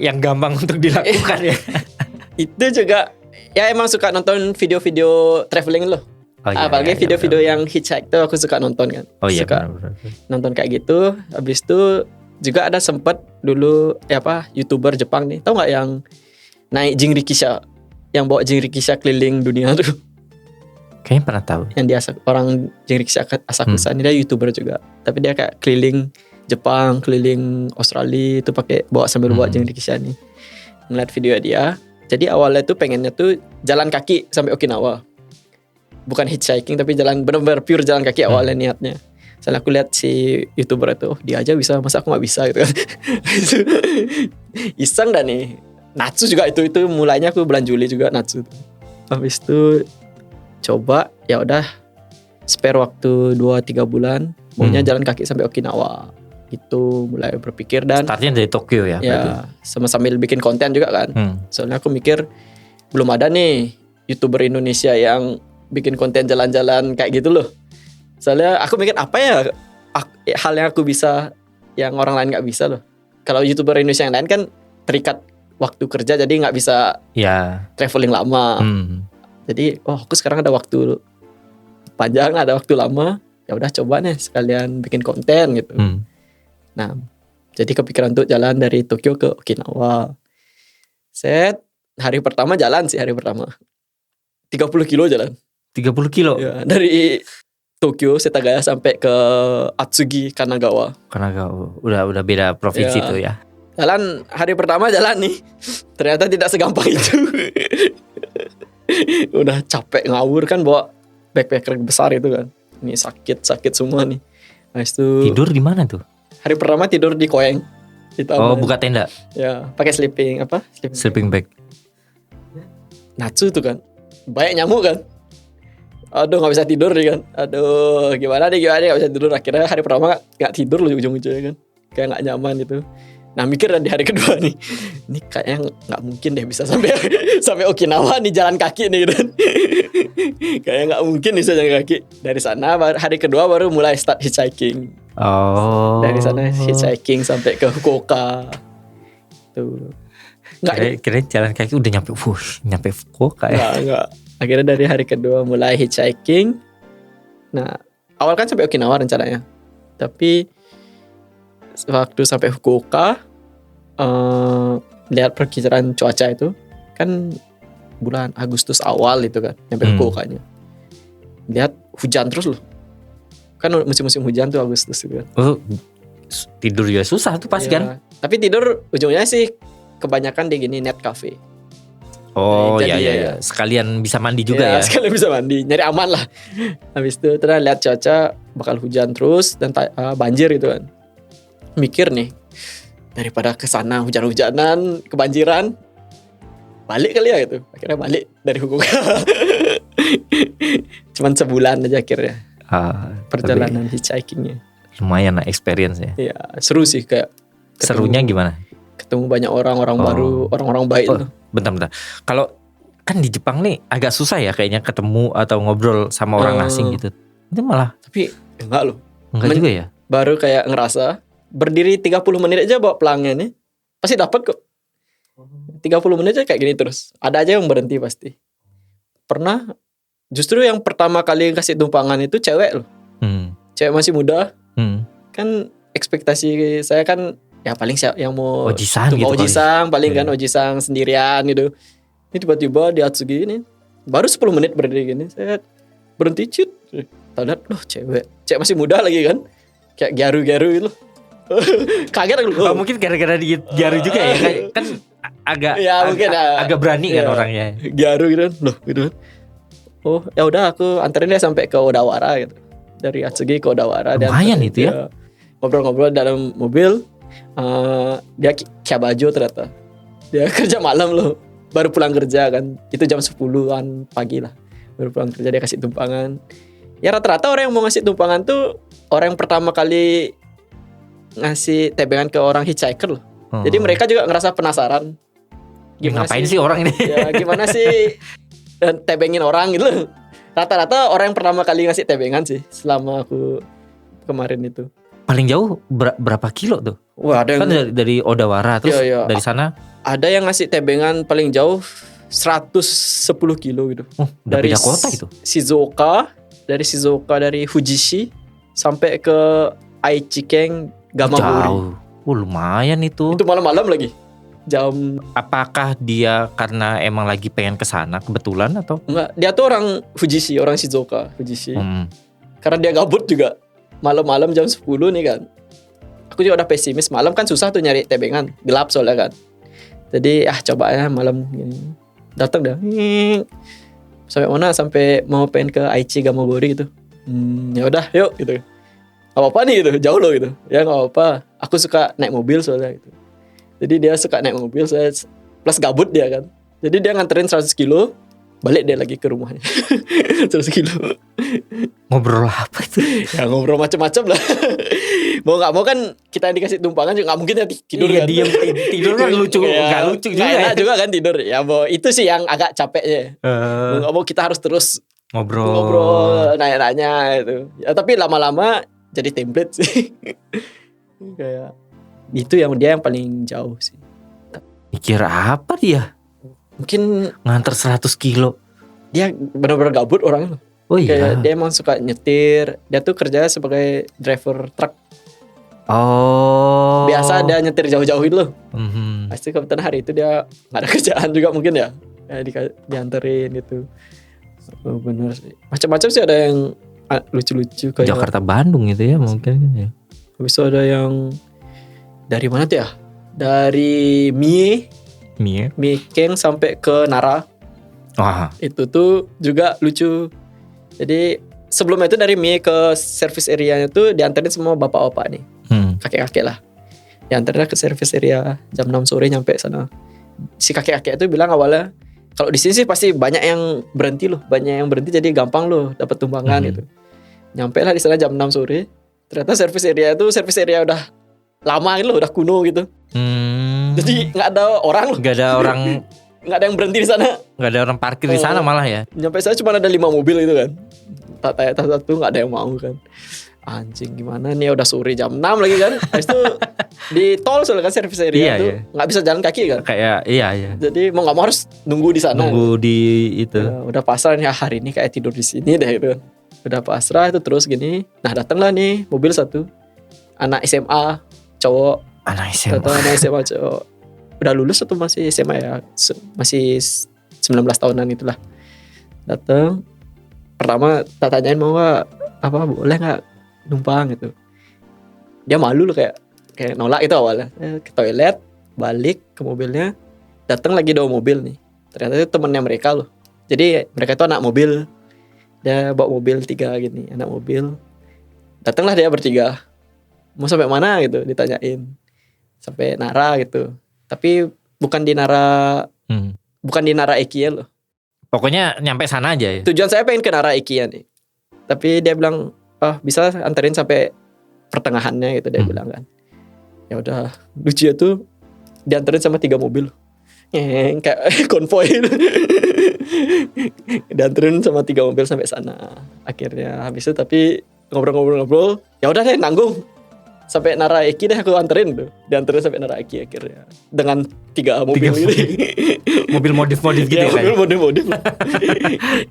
yang gampang untuk dilakukan ya. itu juga ya emang suka nonton video-video traveling loh. Oh, iya, Apalagi iya, video-video benar. yang hitchhike tuh aku suka nonton kan. Oh iya Suka benar. nonton kayak gitu. Habis itu juga ada sempet dulu YouTuber Jepang nih. Tahu nggak yang naik jinrikisha, yang bawa jinrikisha keliling dunia tuh. Kayaknya pernah tahu. Yang dia orang jinrikisha Asakusa ini, dia YouTuber juga. Tapi dia kayak keliling Jepang, keliling Australia itu pakai sambil bawa jinrikisha nih. Ngeliat video dia. Jadi awalnya tuh pengennya tuh jalan kaki sampai Okinawa. Bukan hitchhiking tapi jalan benar-benar pure jalan kaki awalnya niatnya. Soalnya aku lihat si YouTuber itu, dia aja bisa, masa aku nggak bisa gitu kan. Iseng dah nih. Natsu juga itu mulainya aku bulan Juli juga Natsu. Habis itu coba ya udah spare waktu 2-3 bulan maunya jalan kaki sampai Okinawa. Itu mulai berpikir dan Startnya dari Tokyo ya? ya sama sambil bikin konten juga kan. Soalnya aku mikir belum ada nih YouTuber Indonesia yang bikin konten jalan-jalan kayak gitu loh. Soalnya aku mikir apa ya hal yang aku bisa yang orang lain nggak bisa loh. Kalau YouTuber Indonesia yang lain kan terikat waktu kerja jadi nggak bisa traveling lama. Jadi aku sekarang ada waktu panjang, ada waktu lama, ya udah coba nih sekalian bikin konten gitu. Nah, jadi kepikiran untuk jalan dari Tokyo ke Okinawa. Hari pertama jalan sih, hari pertama 30 kilo jalan. 30 kilo? Ya, dari Tokyo Setagaya sampai ke Atsugi Kanagawa. Udah beda provinsi Ya. tuh ya. Jalan hari pertama jalan nih, ternyata tidak segampang itu. Udah capek ngawur kan bawa backpacker besar itu kan. Ini sakit semua nih. Habis itu Tidur di mana tuh? hari pertama tidur di koeng. Di taman. Buka tenda, Ya, pakai sleeping bag. Natsu tuh kan. Banyak nyamuk kan. Aduh nggak bisa tidur nih kan. Aduh gimana nggak bisa tidur. Akhirnya hari pertama nggak tidur loh ujung-ujungnya kan. Kayak nggak nyaman gitu. Nah mikir di hari kedua nih, ini kayaknya nggak mungkin deh bisa sampai sampai Okinawa nih jalan kaki nih gitu. Kayaknya nggak mungkin bisa jalan kaki. Dari sana hari kedua baru mulai start hitchhiking. Dari sana hitchhiking sampai ke Fukuoka. Tuh. Kira jalan kaki udah nyampe Fukuoka ya. Enggak. Akhirnya dari hari kedua mulai hitchhiking. Nah, awal kan sampai Okinawa rencananya. Tapi waktu sampai Fukuoka, lihat perkiraan cuaca itu kan bulan Agustus awal itu kan, sampai Fukuokanya. Lihat hujan terus loh. Kan musim-musim hujan tuh Agustus itu kan. Tidur juga susah tuh pas kan. Tapi tidur ujungnya sih kebanyakan di gini net cafe. Iya. Sekalian bisa mandi juga ya. Sekalian bisa mandi, nyari aman lah. Habis itu terus lihat cuaca bakal hujan terus dan banjir gitu kan. Mikir nih, daripada kesana hujan-hujanan, kebanjiran, balik kali ya gitu. Akhirnya balik dari Fukuoka. Cuman sebulan aja akhirnya perjalanan hitchhikingnya. Lumayan lah experience ya. Iya, seru sih kayak. Serunya gimana? Ketemu banyak orang baru, orang-orang baik tuh. Bentar. Kalau kan di Jepang nih agak susah ya kayaknya ketemu atau ngobrol sama orang asing gitu. Itu malah. Tapi enggak loh. Enggak juga ya? Baru kayak ngerasa berdiri 30 menit aja bawa pelangnya nih pasti dapat kok. 30 menit aja kayak gini terus. Ada aja yang berhenti pasti. Pernah justru yang pertama kali kasih tumpangan itu cewek loh. Cewek masih muda. Kan ekspektasi saya kan ya paling yang mau Ojisang gitu Ojisang paling kan Ojisang sendirian gitu. Ini tiba-tiba di Atsugi ini baru 10 menit berdiri gini saya berhenti cut. Tahu loh cewek masih muda lagi kan. Kayak garu-garu gitu loh. Kaget aku. Mungkin gara-gara di Gyaru juga ya. Kan agak agak berani kan orangnya. Gyaru gitu loh gitu. Oh, ya udah aku anterin dia sampai ke Odawara gitu. Dari Atsugi ke Odawara. Lumayan itu ya. Ngobrol-ngobrol dalam mobil. Dia Kyabajo ternyata. Dia kerja malam loh. Baru pulang kerja kan. Itu jam 10-an pagi lah. Baru pulang kerja dia kasih tumpangan. Ya rata-rata orang yang mau ngasih tumpangan tuh orang yang pertama kali ngasih tebengan ke orang hitchhiker loh. Jadi mereka juga ngerasa penasaran. Ngapain sih orang ini? Ya gimana sih tebengin orang gitu loh. Rata-rata orang yang pertama kali ngasih tebengan sih selama aku kemarin itu. Paling jauh berapa kilo tuh? Wah, ada yang Kan dari Odawara terus Iya. dari sana. Ada yang ngasih tebengan paling jauh 110 kilo gitu. Udah beda kota itu. Dari Shizuoka dari Fujishi sampai ke Aichi-ken Gamagori. Jauh. Lumayan itu. Itu malam-malam lagi. Jam Apakah dia karena emang lagi pengen ke sana kebetulan atau? enggak, dia tuh orang Fujishi, orang Shizuoka, Fujishi. Karena dia gabut juga. Malam-malam jam 10 nih kan. Aku juga udah pesimis, malam kan susah tuh nyari tebengan, gelap soalnya kan. Jadi coba ya malam gini. Datang dah. Sampai mana? Sampai mau pengen ke Aichi Gamagori gitu. Ya udah, yuk gitu. Apa nih gitu, jauh loh gitu. Ya nggak apa-apa. Aku suka naik mobil soalnya gitu. Jadi dia suka naik mobil, saya plus gabut dia kan. Jadi dia nganterin 100 kilo, balik dia lagi ke rumahnya. 100 kilo. Ngobrol apa itu? Ya ngobrol macam-macam lah. Mau nggak mau kan kita yang dikasih tumpangan juga nggak mungkin ya tidur kan. Diem tidur kan lucu, nggak lucu juga. Nggak enak juga kan tidur. Ya mau itu sih yang agak capeknya. Mau nggak mau kita harus terus ngobrol, nanya-nanya itu. Ya tapi lama-lama jadi template sih. Kayak itu yang dia yang paling jauh sih. Mikir apa dia? Mungkin nganter 100 kilo. Dia benar-benar gabut orangnya. Oh iya. Kayak dia emang suka nyetir. Dia tuh kerja sebagai driver truk. Oh. Biasa dia nyetir jauh-jauh itu loh. Pasti kebetulan hari itu dia nggak ada kerjaan juga mungkin ya. Dianterin gitu. Oh, bener sih. Macam-macam sih, ada yang lucu-lucu kayak Jakarta Bandung gitu ya mungkin ya. Habis itu ada yang dari mana tuh ya? Dari Mie Keng sampai ke Nara. Wah. Itu tuh juga lucu. Jadi sebelumnya itu dari Mie ke service area-nya tuh dianterin semua bapak-bapak nih. Kakek-kakek lah. Dianterin ke service area jam 6 sore nyampe sana. Si kakek-kakek itu bilang awalnya kalau di sini sih pasti banyak yang berhenti loh. Banyak yang berhenti jadi gampang loh dapat tumpangan gitu. Nyampe lah di sana jam 6 sore. Ternyata service area udah lama gitu loh, udah kuno gitu. Jadi nggak ada orang loh. Nggak ada orang. Nggak ada yang berhenti di sana. Nggak ada orang parkir di sana malah ya. Nyampe saya cuma ada 5 mobil itu kan. Tak tanya satu nggak ada yang mau kan. Anjing gimana nih, udah sore jam 6 lagi kan. Habis itu di tol soalnya kan service area tuh nggak bisa jalan kaki kan. Kayak iya. Jadi mau nggak mau harus nunggu di sana. Nunggu di itu. Ya, udah pasrah nih, hari ini kayak tidur di sini deh gitu kan. Udah pasrah itu terus gini. Nah datanglah nih mobil satu. Anak SMA cowok. Anak SMA cowok. Udah lulus atau masih SMA ya? Masih 19 tahunan itulah. Datang. Pertama tak tanyain mau nggak, boleh nggak numpang gitu. Dia malu loh, kayak nolak itu awalnya. Ke toilet, balik ke mobilnya. Datang lagi 2 mobil nih. Ternyata itu temennya mereka loh. Jadi mereka itu anak mobil. Dia bawa mobil 3 gini, anak mobil. Datanglah dia bertiga. Mau sampai mana gitu ditanyain. Sampai Nara gitu. Tapi bukan di Nara. Bukan di Nara Ekiya loh. Pokoknya nyampe sana aja ya. Tujuan saya pengen ke Nara Ekiya nih. Tapi dia bilang, bisa anterin sampai pertengahannya gitu, dia bilang kan. Ya udah, lucu ya tuh dianterin sama 3 mobil. Kayak konvoy. Dianterin sama 3 mobil sampai sana. Akhirnya habis itu tapi ngobrol-ngobrol, ya udah deh nanggung. Sampai Nara Eki deh aku anterin tuh. Dianterin sampai Nara Eki akhirnya. Dengan 3 mobil ini. Mobil modif-modif gitu ya. Mobil modif-modif.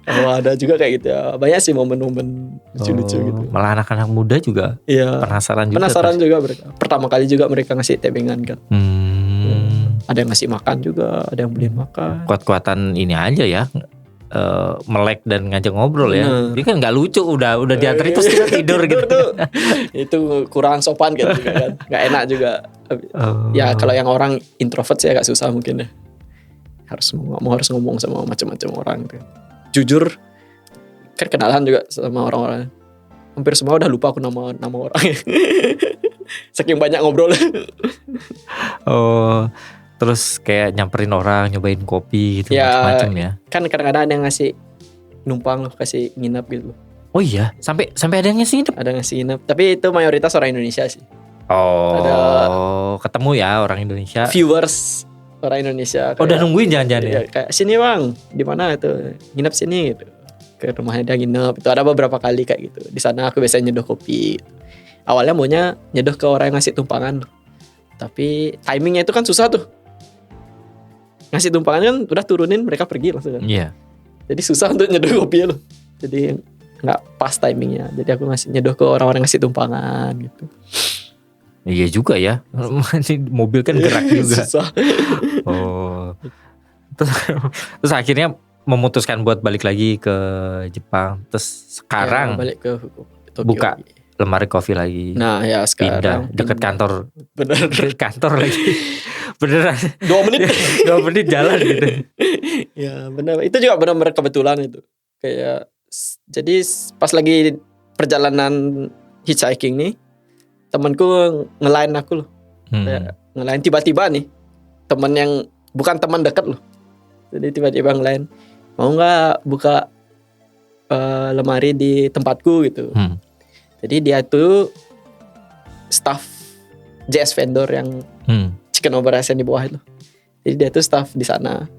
Ada juga kayak gitu ya. Banyak sih momen-momen lucu-lucu gitu. Malah anak-anak muda juga penasaran juga mereka. Pertama kali juga mereka ngasih tebengan kan. Ada yang ngasih makan juga, ada yang beliin makan. Kuat-kuatan ini aja ya. Melek dan ngajak ngobrol ya. Ini kan nggak lucu, udah dianterin terus kita tidur gitu. Itu kurang sopan kan juga kan. Nggak enak juga. Ya kalau yang orang introvert sih agak susah mungkin ya. Harus ngomong sama macam-macam orang gitu. Jujur kan kenalan juga sama orang-orang. Hampir semua udah lupa aku nama orang. Saking banyak ngobrol. Terus kayak nyamperin orang, nyobain kopi gitu, macam-macam ya. Kan kadang-kadang ada yang ngasih numpang loh, kasih nginap gitu. Oh iya, sampai ada yang ngasih hidup. Ada ngasih nginep. Tapi itu mayoritas orang Indonesia sih. Oh, ketemu ya orang Indonesia. Viewers orang Indonesia. Udah nungguin jangan-jangan ya. Kayak sini bang, di mana itu nginep sini gitu. Ke rumahnya dia nginep. Itu ada beberapa kali kayak gitu. Di sana aku biasanya nyeduh kopi. Awalnya maunya nyeduh ke orang yang ngasih tumpangan. Tapi timingnya itu kan susah tuh. Ngasih tumpangan kan udah turunin mereka pergi langsung kan. Iya. Jadi susah untuk nyeduh kopi loh. Jadi nggak pas timingnya. Jadi aku nyeduh ke orang-orang ngasih tumpangan gitu. Iya juga ya. Mobil kan gerak juga. Susah. Oh. Terus akhirnya memutuskan buat balik lagi ke Jepang. Terus sekarang Ya, balik ke Tokyo buka lagi. lemari kopi lagi. Nah ya Pindah sekarang deket kantor. Bener. Deket kantor lagi. Beneran 2 menit. 2 menit jalan gitu. Ya benar. Itu juga benar-benar kebetulan itu. Kayak jadi pas lagi perjalanan hitchhiking nih, temanku ngelain aku loh. Kayak ngelain tiba-tiba nih. Teman yang bukan teman dekat loh. Jadi tiba-tiba ngelain, mau nggak buka lemari di tempatku gitu. Jadi dia tuh staff JS vendor yang chicken operation di bawah itu. Jadi dia tuh staff di sana.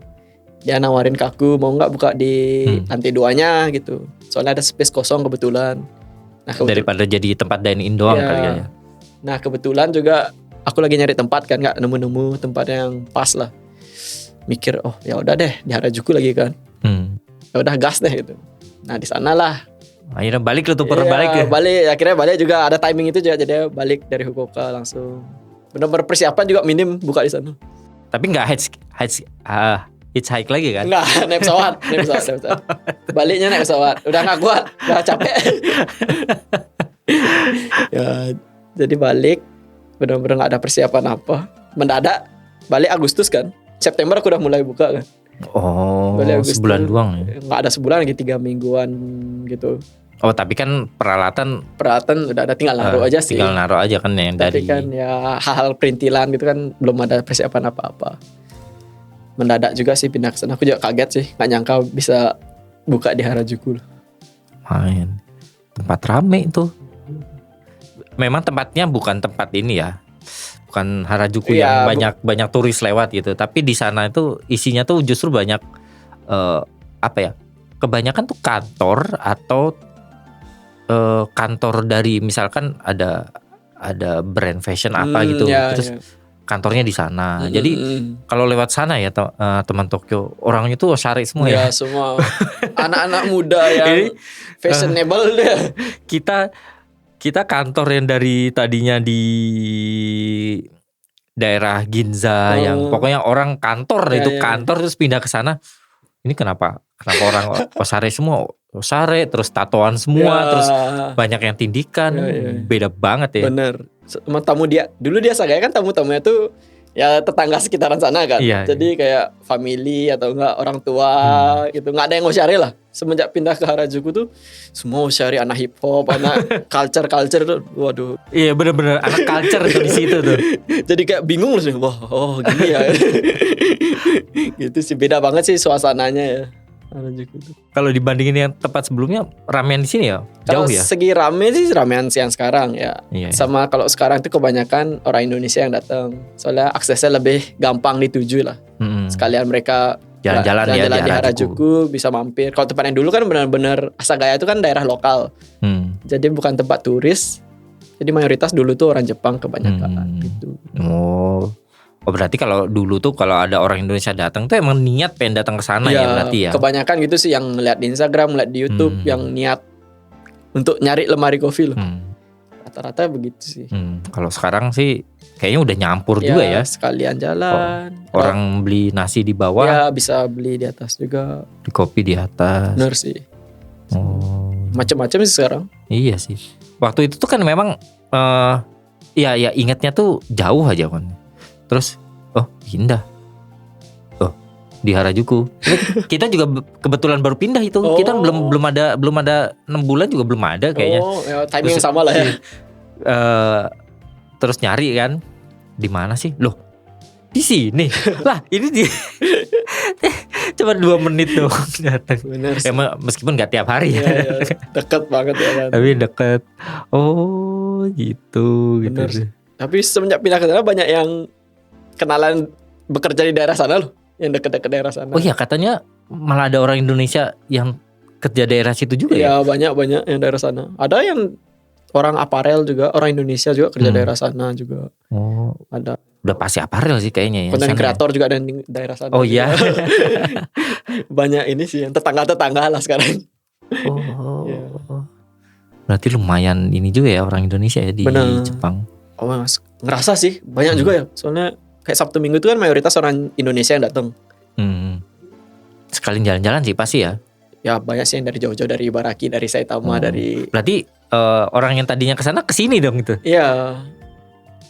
Dia nawarin ke aku mau nggak buka di lantai 2-nya gitu. Soalnya ada space kosong kebetulan. Nah, daripada jadi tempat dine-in doang ya. kali ya. Nah kebetulan juga aku lagi nyari tempat kan, nggak nemu-nemu tempat yang pas lah. Mikir oh ya udah deh di Harajuku lagi kan. Ya udah gas deh gitu. Nah di sana lah. Akhirnya balik lu tuh balik ya. Balik akhirnya balik juga ada timing itu juga, jadi balik dari Fukuoka langsung. Benar-benar persiapan juga minim buka di sana. Tapi nggak hitchhike lagi kan? Enggak, naik pesawat. Baliknya naik pesawat. Udah nggak kuat, udah capek. Ya, jadi balik benar-benar nggak ada persiapan apa. Mendadak balik Agustus kan. September aku udah mulai buka kan. Oh, Balik Agustus, sebulan doang ya? Nggak ada sebulan lagi, 3 mingguan gitu. Oh tapi kan peralatan udah ada, tinggal naruh aja sih. Tinggal naruh aja kan yang Tapi dari. kan ya hal-hal perintilan gitu kan belum ada persiapan apa-apa. Mendadak juga sih pindah ke sana. Aku juga kaget sih, nggak nyangka bisa buka di Harajuku. Main tempat rame itu. Memang tempatnya bukan tempat ini ya, bukan Harajuku yang banyak turis lewat gitu. Tapi di sana itu isinya tuh justru banyak apa ya? Kebanyakan tuh kantor atau kantor dari misalkan ada brand fashion apa gitu. Terus kantornya di sana. Jadi kalau lewat sana ya teman Tokyo, orangnya tuh oshare semua ya. Ya semua anak-anak muda yang fashionable deh. Kita kantor yang dari tadinya di daerah Ginza yang pokoknya orang kantor kantor terus pindah ke sana. Ini kenapa orang oshare semua? Oshare terus tatoan semua, terus banyak yang tindikan. Beda banget ya. Bener. Tamu dia dulu dia Sagaya kan tamu-tamunya tuh ya tetangga sekitaran sana kan. Jadi kayak family atau enggak orang tua gitu. Enggak ada yang oshare lah. Semenjak pindah ke Harajuku tuh semua oshare, anak hip hop, anak culture tuh. Waduh. Iya bener-bener anak culture tuh di situ tuh. Jadi kayak bingung loh sih. Wah, gini ya. Gitu sih, beda banget sih suasananya ya. Kalau dibandingin yang tempat sebelumnya, ramean di sini ya jauh ya. Kalau segi rame sih ramean siang sekarang ya. Sama kalau sekarang tuh kebanyakan orang Indonesia yang datang. Soalnya aksesnya lebih gampang dituju lah. Sekalian mereka jalan-jalan di Harajuku bisa mampir. Kalau tempat yang dulu kan benar-benar Asagaya itu kan daerah lokal. Jadi bukan tempat turis. Jadi mayoritas dulu tuh orang Jepang kebanyakan gitu. Oh berarti kalau dulu tuh kalau ada orang Indonesia datang tuh emang niat pengen datang ke sana ya berarti ya. Kebanyakan gitu sih yang ngeliat di Instagram, ngeliat di YouTube yang niat untuk nyari lemari kopi loh. Rata-rata begitu sih. Kalau sekarang sih kayaknya udah nyampur juga ya. Sekalian jalan. Orang beli nasi di bawah. Ya bisa beli di atas juga. Di kopi di atas. Bener sih. Macam-macam sih sekarang. Iya sih. Waktu itu tuh kan memang ya ingatnya tuh jauh aja kan. Terus pindah. Di Harajuku. Kita juga kebetulan baru pindah itu. Kita belum ada 6 bulan juga belum ada kayaknya. Timing yang sama lah ya. Terus nyari kan di mana sih? Loh, di sini. Lah ini di cuma 2 menit doang datang. Bener sih. Meskipun nggak tiap hari ya. Iya, deket banget ya kan. Tapi deket. Oh gitu. Bener Gitu. sih. Tapi semenjak pindah ke sana banyak yang kenalan bekerja di daerah sana loh, yang dekat-dekat daerah sana. Oh iya, katanya malah ada orang Indonesia yang kerja daerah situ juga ya? Iya, banyak yang daerah sana. Ada yang orang aparel juga, orang Indonesia juga kerja daerah sana juga. Oh, Ada. udah pasti aparel sih kayaknya ya. Konten sana kreator juga ada di daerah sana. Oh juga. iya. Banyak ini sih yang tetangga-tetangga lah sekarang. Oh. Iya. Berarti lumayan ini juga ya orang Indonesia ya di Bener. Jepang. Oh, ngerasa sih banyak juga ya. Soalnya kayak Sabtu Minggu itu kan mayoritas orang Indonesia yang datang. Sekalian jalan-jalan sih pasti ya. Ya banyak sih yang dari jauh-jauh, dari Ibaraki, dari Saitama, dari. Berarti orang yang tadinya kesana kesini dong itu. Iya.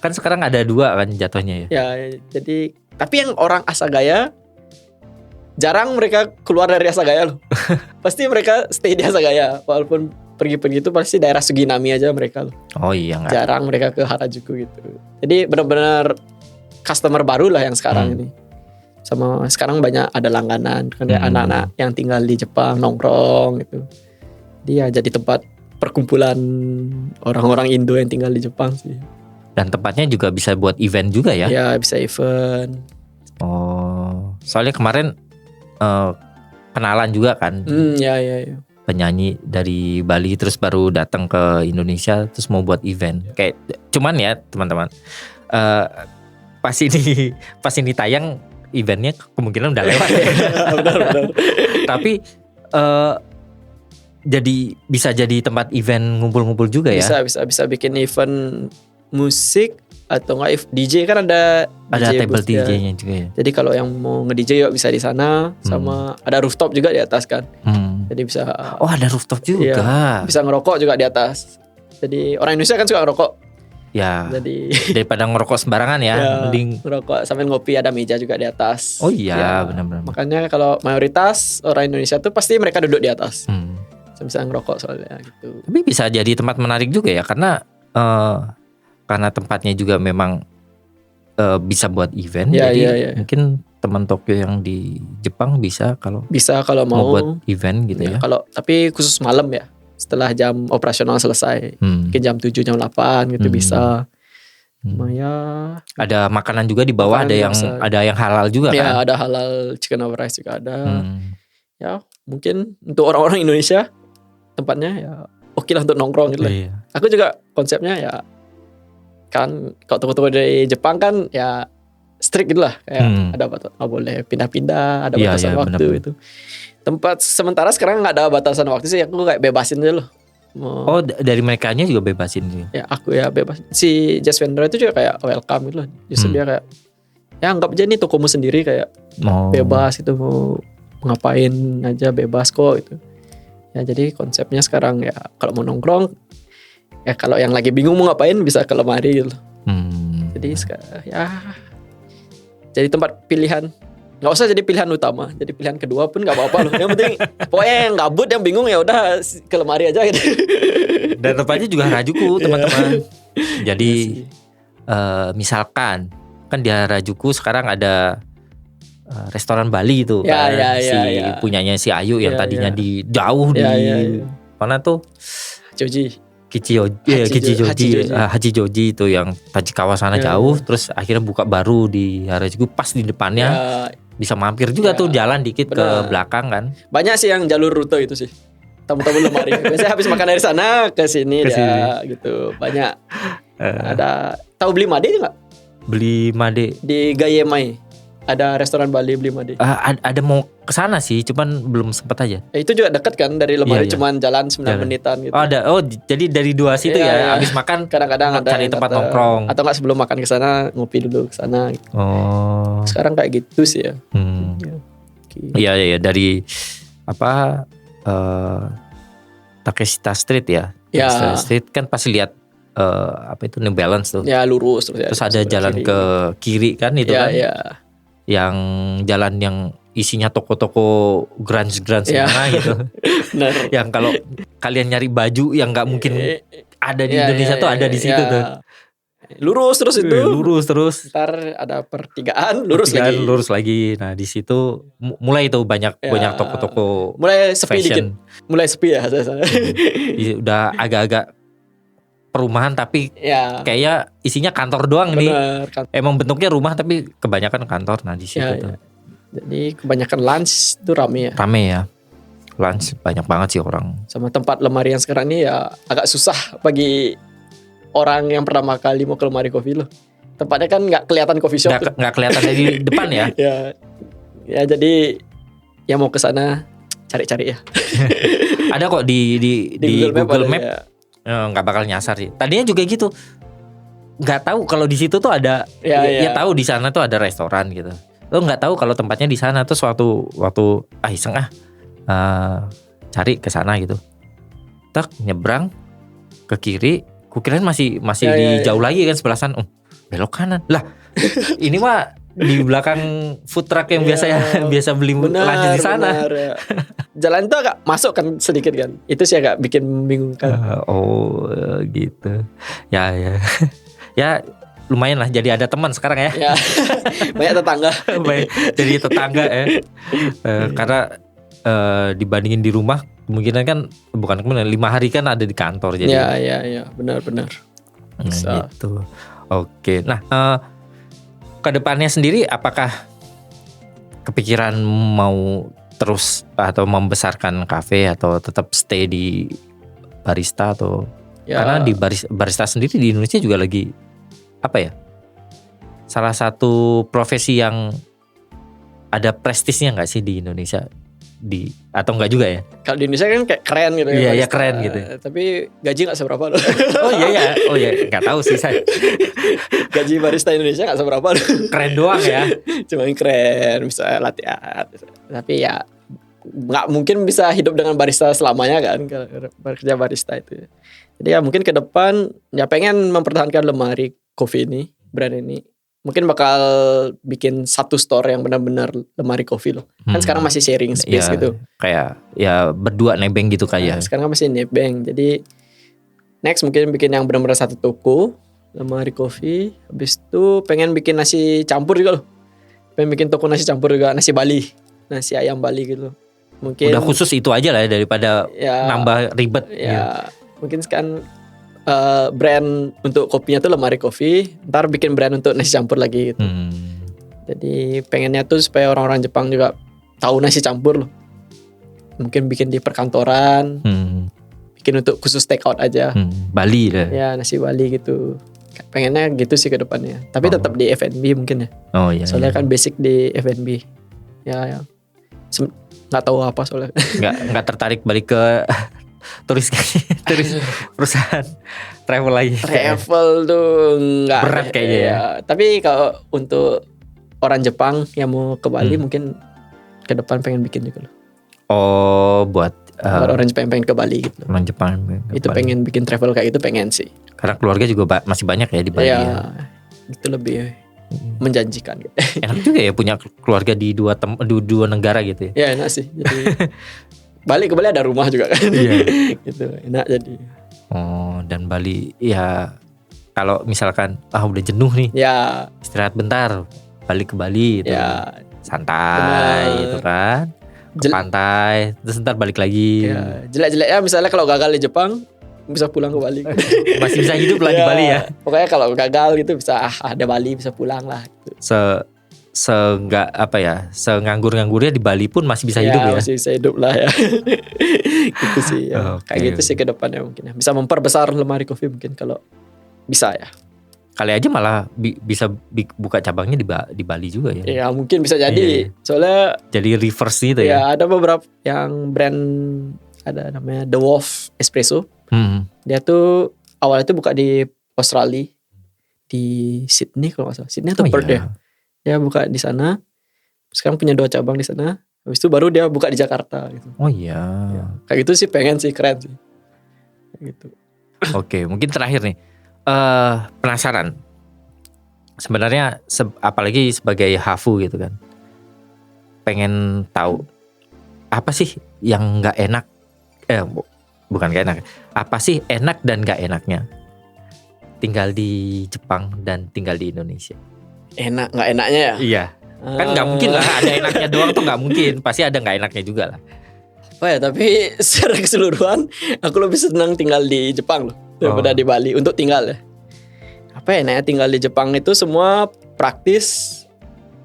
Kan sekarang ada 2 kan jatuhnya ya. Ya, jadi tapi yang orang Asagaya jarang mereka keluar dari Asagaya loh. Pasti mereka stay di Asagaya, walaupun pergi-pergi itu pasti daerah Suginami aja mereka loh. Oh iya nggak. Jarang mereka ke Harajuku gitu. Jadi benar-benar customer baru lah yang sekarang ini. Sama sekarang banyak ada langganan kan, anak-anak yang tinggal di Jepang nongkrong gitu. Dia jadi tempat perkumpulan orang-orang Indo yang tinggal di Jepang sih. Dan tempatnya juga bisa buat event juga ya. Ya bisa event. Oh, soalnya kemarin kenalan juga kan. Ya. Penyanyi dari Bali terus baru datang ke Indonesia terus mau buat event. Kayak cuman ya teman-teman, pas ini tayang eventnya kemungkinan udah lewat. Benar. Tapi bisa jadi tempat event ngumpul-ngumpul juga ya. Bisa bikin event musik atau nggak DJ kan ada table booth ya. DJ-nya juga ya. Jadi kalau yang mau nge-DJ yuk bisa di sana, sama ada rooftop juga di atas kan. Jadi bisa. Oh ada rooftop juga. Iya, bisa ngerokok juga di atas. Jadi orang Indonesia kan suka ngerokok. Ya. Jadi daripada ngerokok sembarangan ya, mending ngerokok sambil ngopi, ada meja juga di atas. Oh iya, benar-benar. Makanya kalau mayoritas orang Indonesia tuh pasti mereka duduk di atas. Bisa ngerokok soalnya gitu. Tapi bisa jadi tempat menarik juga ya, karena tempatnya juga memang bisa buat event. Jadi mungkin teman Tokyo yang di Jepang bisa kalau mau buat event gitu ya. Kalau tapi khusus malam ya, setelah jam operasional selesai, mungkin jam 7 jam 8 gitu bisa. Ya. Ada makanan juga di bawah, ada yang halal juga kan? Ya ada halal, chicken over rice juga ada. Ya mungkin untuk orang-orang Indonesia tempatnya ya oke lah untuk nongkrong gitu lah. Iya. Aku juga konsepnya ya kan kalau toko-toko dari Jepang kan ya strict gitu lah, kayak ada batas, nggak boleh pindah-pindah, ada batasan waktu bener-bener. Itu tempat sementara sekarang nggak ada batasan waktu sih, aku kayak bebasin aja loh. Oh dari merekanya juga bebasin sih. Ya aku ya bebas. Si Jazz Vendor itu juga kayak welcome gitu loh. Justru dia kayak ya anggap aja nih tokomu sendiri, kayak bebas itu mau ngapain aja bebas kok gitu. Ya jadi konsepnya sekarang ya kalau mau nongkrong ya, kalau yang lagi bingung mau ngapain bisa ke lemari gitu. Jadi ya jadi tempat pilihan, nggak usah jadi pilihan utama, jadi pilihan kedua pun nggak apa-apa loh. Yang penting pokoknya yang gabut, yang bingung ya udah ke lemari aja gitu. Dan tempatnya juga Harajuku teman-teman. Jadi misalkan kan di Harajuku sekarang ada restoran Bali itu punyanya si Ayu yang tadinya di jauh di mana tuh Hachijoji itu yang Tachikawa sana jauh, terus akhirnya buka baru di Harajuku pas di depannya. Bisa mampir juga tuh, jalan dikit ke belakang kan. Banyak sih yang jalur rute itu sih, tamu-tamu lemari. Biasanya habis makan dari sana ke sini dia gitu. Banyak. Ada tahu Beli Made nggak? Beli Made di Gayemai. Ada restoran Bali Beli Made. Ada mau ke sana sih, cuman belum sempat aja. Itu juga dekat kan dari lemari, cuman jalan 9 menitan gitu. Jadi dari 2 situ ya. Habis makan kadang-kadang ada cari tempat nongkrong. Atau enggak sebelum makan ke sana ngopi dulu ke sana gitu. Oh. Sekarang kayak gitu sih ya. Iya dari Takeshita Street ya. Takeshita Street kan pasti lihat New Balance tuh. Ya lurus terus ada jalan ke kiri kan itu kan. Yang jalan yang isinya toko-toko grunge mana gitu. Yang kalau kalian nyari baju yang nggak mungkin ada di Indonesia tuh ada di situ tuh. Lurus terus itu. Lurus terus. Ntar ada pertigaan, lurus lagi. Lurus lagi. Nah di situ mulai tuh banyak toko-toko mulai sepi fashion. dikit. Mulai sepi ya. Udah agak-agak perumahan tapi Ya. kayaknya isinya kantor doang nih. Bener. Emang bentuknya rumah tapi kebanyakan kantor. Nah di situ tuh. Jadi kebanyakan lunch itu rame ya. Rame ya. Lunch banyak banget sih orang. Sama tempat lemari yang sekarang ini ya agak susah bagi orang yang pertama kali mau ke lemari kopi loh. Tempatnya kan nggak kelihatan coffee shop. Nggak kelihatan dari depan ya. Ya jadi yang mau ke sana cari-cari ya. Ada kok di Google Map. Ya. Nggak bakal nyasar sih. Tadinya juga gitu. Nggak tahu kalau di situ tuh ada. Ya tahu di sana tuh ada restoran gitu. Lo nggak tahu kalau tempatnya di sana tuh waktu iseng cari ke sana gitu. Tak nyebrang ke kiri, kukirain masih jauh lagi kan sebelah sana. Belok kanan. Lah, ini mah di belakang food truck yang biasa beli lanjut di sana. Benar, ya. Jalan itu agak masuk kan sedikit kan. Itu sih agak bikin membingungkan. Gitu. Ya. Ya lumayan lah jadi ada teman sekarang ya. Banyak tetangga. Jadi tetangga ya. Karena dibandingin di rumah kemungkinan kan bukan 5 hari kan ada di kantor jadi. Ya, benar. Gitu. Oke. Nah, ke depannya sendiri apakah kepikiran mau terus atau membesarkan kafe atau tetap stay di barista atau karena di barista sendiri di Indonesia juga lagi salah satu profesi yang ada prestisnya nggak sih di Indonesia atau enggak juga ya? Kalau di Indonesia kan kayak keren gitu ya. Iya keren gitu. Tapi gaji nggak seberapa loh. Oh iya nggak tahu sih saya. Gaji barista Indonesia nggak seberapa loh. Keren doang ya. Cuma keren bisa latihan. Tapi ya nggak mungkin bisa hidup dengan barista selamanya kan kerja barista itu. Jadi ya mungkin ke depan ya pengen mempertahankan lemari kopi ini, brand ini. Mungkin bakal bikin satu store yang benar-benar lemari kopi loh. Kan sekarang masih sharing space gitu. Kayak ya berdua nebeng gitu kayak. Sekarang masih nebeng. Jadi next mungkin bikin yang benar-benar satu toko lemari kopi. Habis itu pengen bikin nasi campur juga loh. Pengen bikin toko nasi campur juga, nasi Bali, nasi ayam Bali gitu. Mungkin udah khusus itu aja lah daripada nambah ribet. Ya. Mungkin sekarang brand untuk kopinya tuh lemari kopi, ntar bikin brand untuk nasi campur lagi gitu. Jadi pengennya tuh supaya orang-orang Jepang juga tahu nasi campur loh. Mungkin bikin di perkantoran, bikin untuk khusus take out aja. Bali lah. Ya nasi Bali gitu. Pengennya gitu sih ke depannya. Tapi tetap di F&B mungkin ya. Oh iya. Soalnya kan basic di F&B. Ya. Nggak tahu apa soalnya. Nggak tertarik balik ke turis perusahaan travel lagi. Travel tuh nggak berat kayaknya ya. Tapi kalau untuk orang Jepang yang mau ke Bali mungkin ke depan pengen bikin juga loh. Oh buat orang Jepang pengen ke Bali gitu. Orang Jepang itu Bali. Pengen bikin travel kayak gitu pengen sih. Karena keluarga juga masih banyak ya di Bali. Ya. Itu lebih menjanjikan. Enak juga ya punya keluarga di dua negara gitu ya. Ya enak sih. Jadi balik ke Bali ada rumah juga kan. Iya. Gitu enak jadi. Oh dan Bali ya kalau misalkan udah jenuh nih. Ya. Istirahat bentar balik ke Bali gitu. Ya. Santai gitu kan. Ke pantai terus ntar balik lagi. Ya. Jelek-jeleknya misalnya kalau gagal di Jepang bisa pulang ke Bali. Masih bisa hidup lah di Bali ya. Pokoknya kalau gagal gitu bisa ada Bali bisa pulang lah gitu. Senganggur-nganggurnya di Bali pun masih bisa hidup ya. Masih bisa hidup lah ya. Gitu sih ya. Kayak gitu sih ke depannya mungkin ya. Bisa memperbesar lemari kopi mungkin kalau bisa ya. Kali aja malah bisa buka cabangnya di Bali juga ya. Ya mungkin bisa jadi. Soalnya jadi reverse gitu ya. Ya ada beberapa yang brand ada namanya The Wolf Espresso. Dia tuh awalnya tuh buka di Australia, di Sydney kalau nggak salah. Sydney atau Perth ya. Dia buka di sana. Sekarang punya 2 cabang di sana. Habis itu baru dia buka di Jakarta gitu. Oh iya. Ya, kayak gitu sih pengen sih, keren sih. Kayak gitu. Oke, mungkin terakhir nih. Penasaran. Sebenarnya apalagi sebagai Hafu gitu kan. Pengen tahu apa sih yang nggak enak? Bukan gak enak. Apa sih enak dan gak enaknya tinggal di Jepang dan tinggal di Indonesia? Enak nggak enaknya ya? Iya. Kan nggak mungkin lah ada enaknya doang tuh, nggak mungkin. Pasti ada nggak enaknya juga lah. Oh ya, tapi secara keseluruhan aku lebih senang tinggal di Jepang loh daripada di Bali untuk tinggal ya. Apa ya, enaknya tinggal di Jepang itu semua praktis.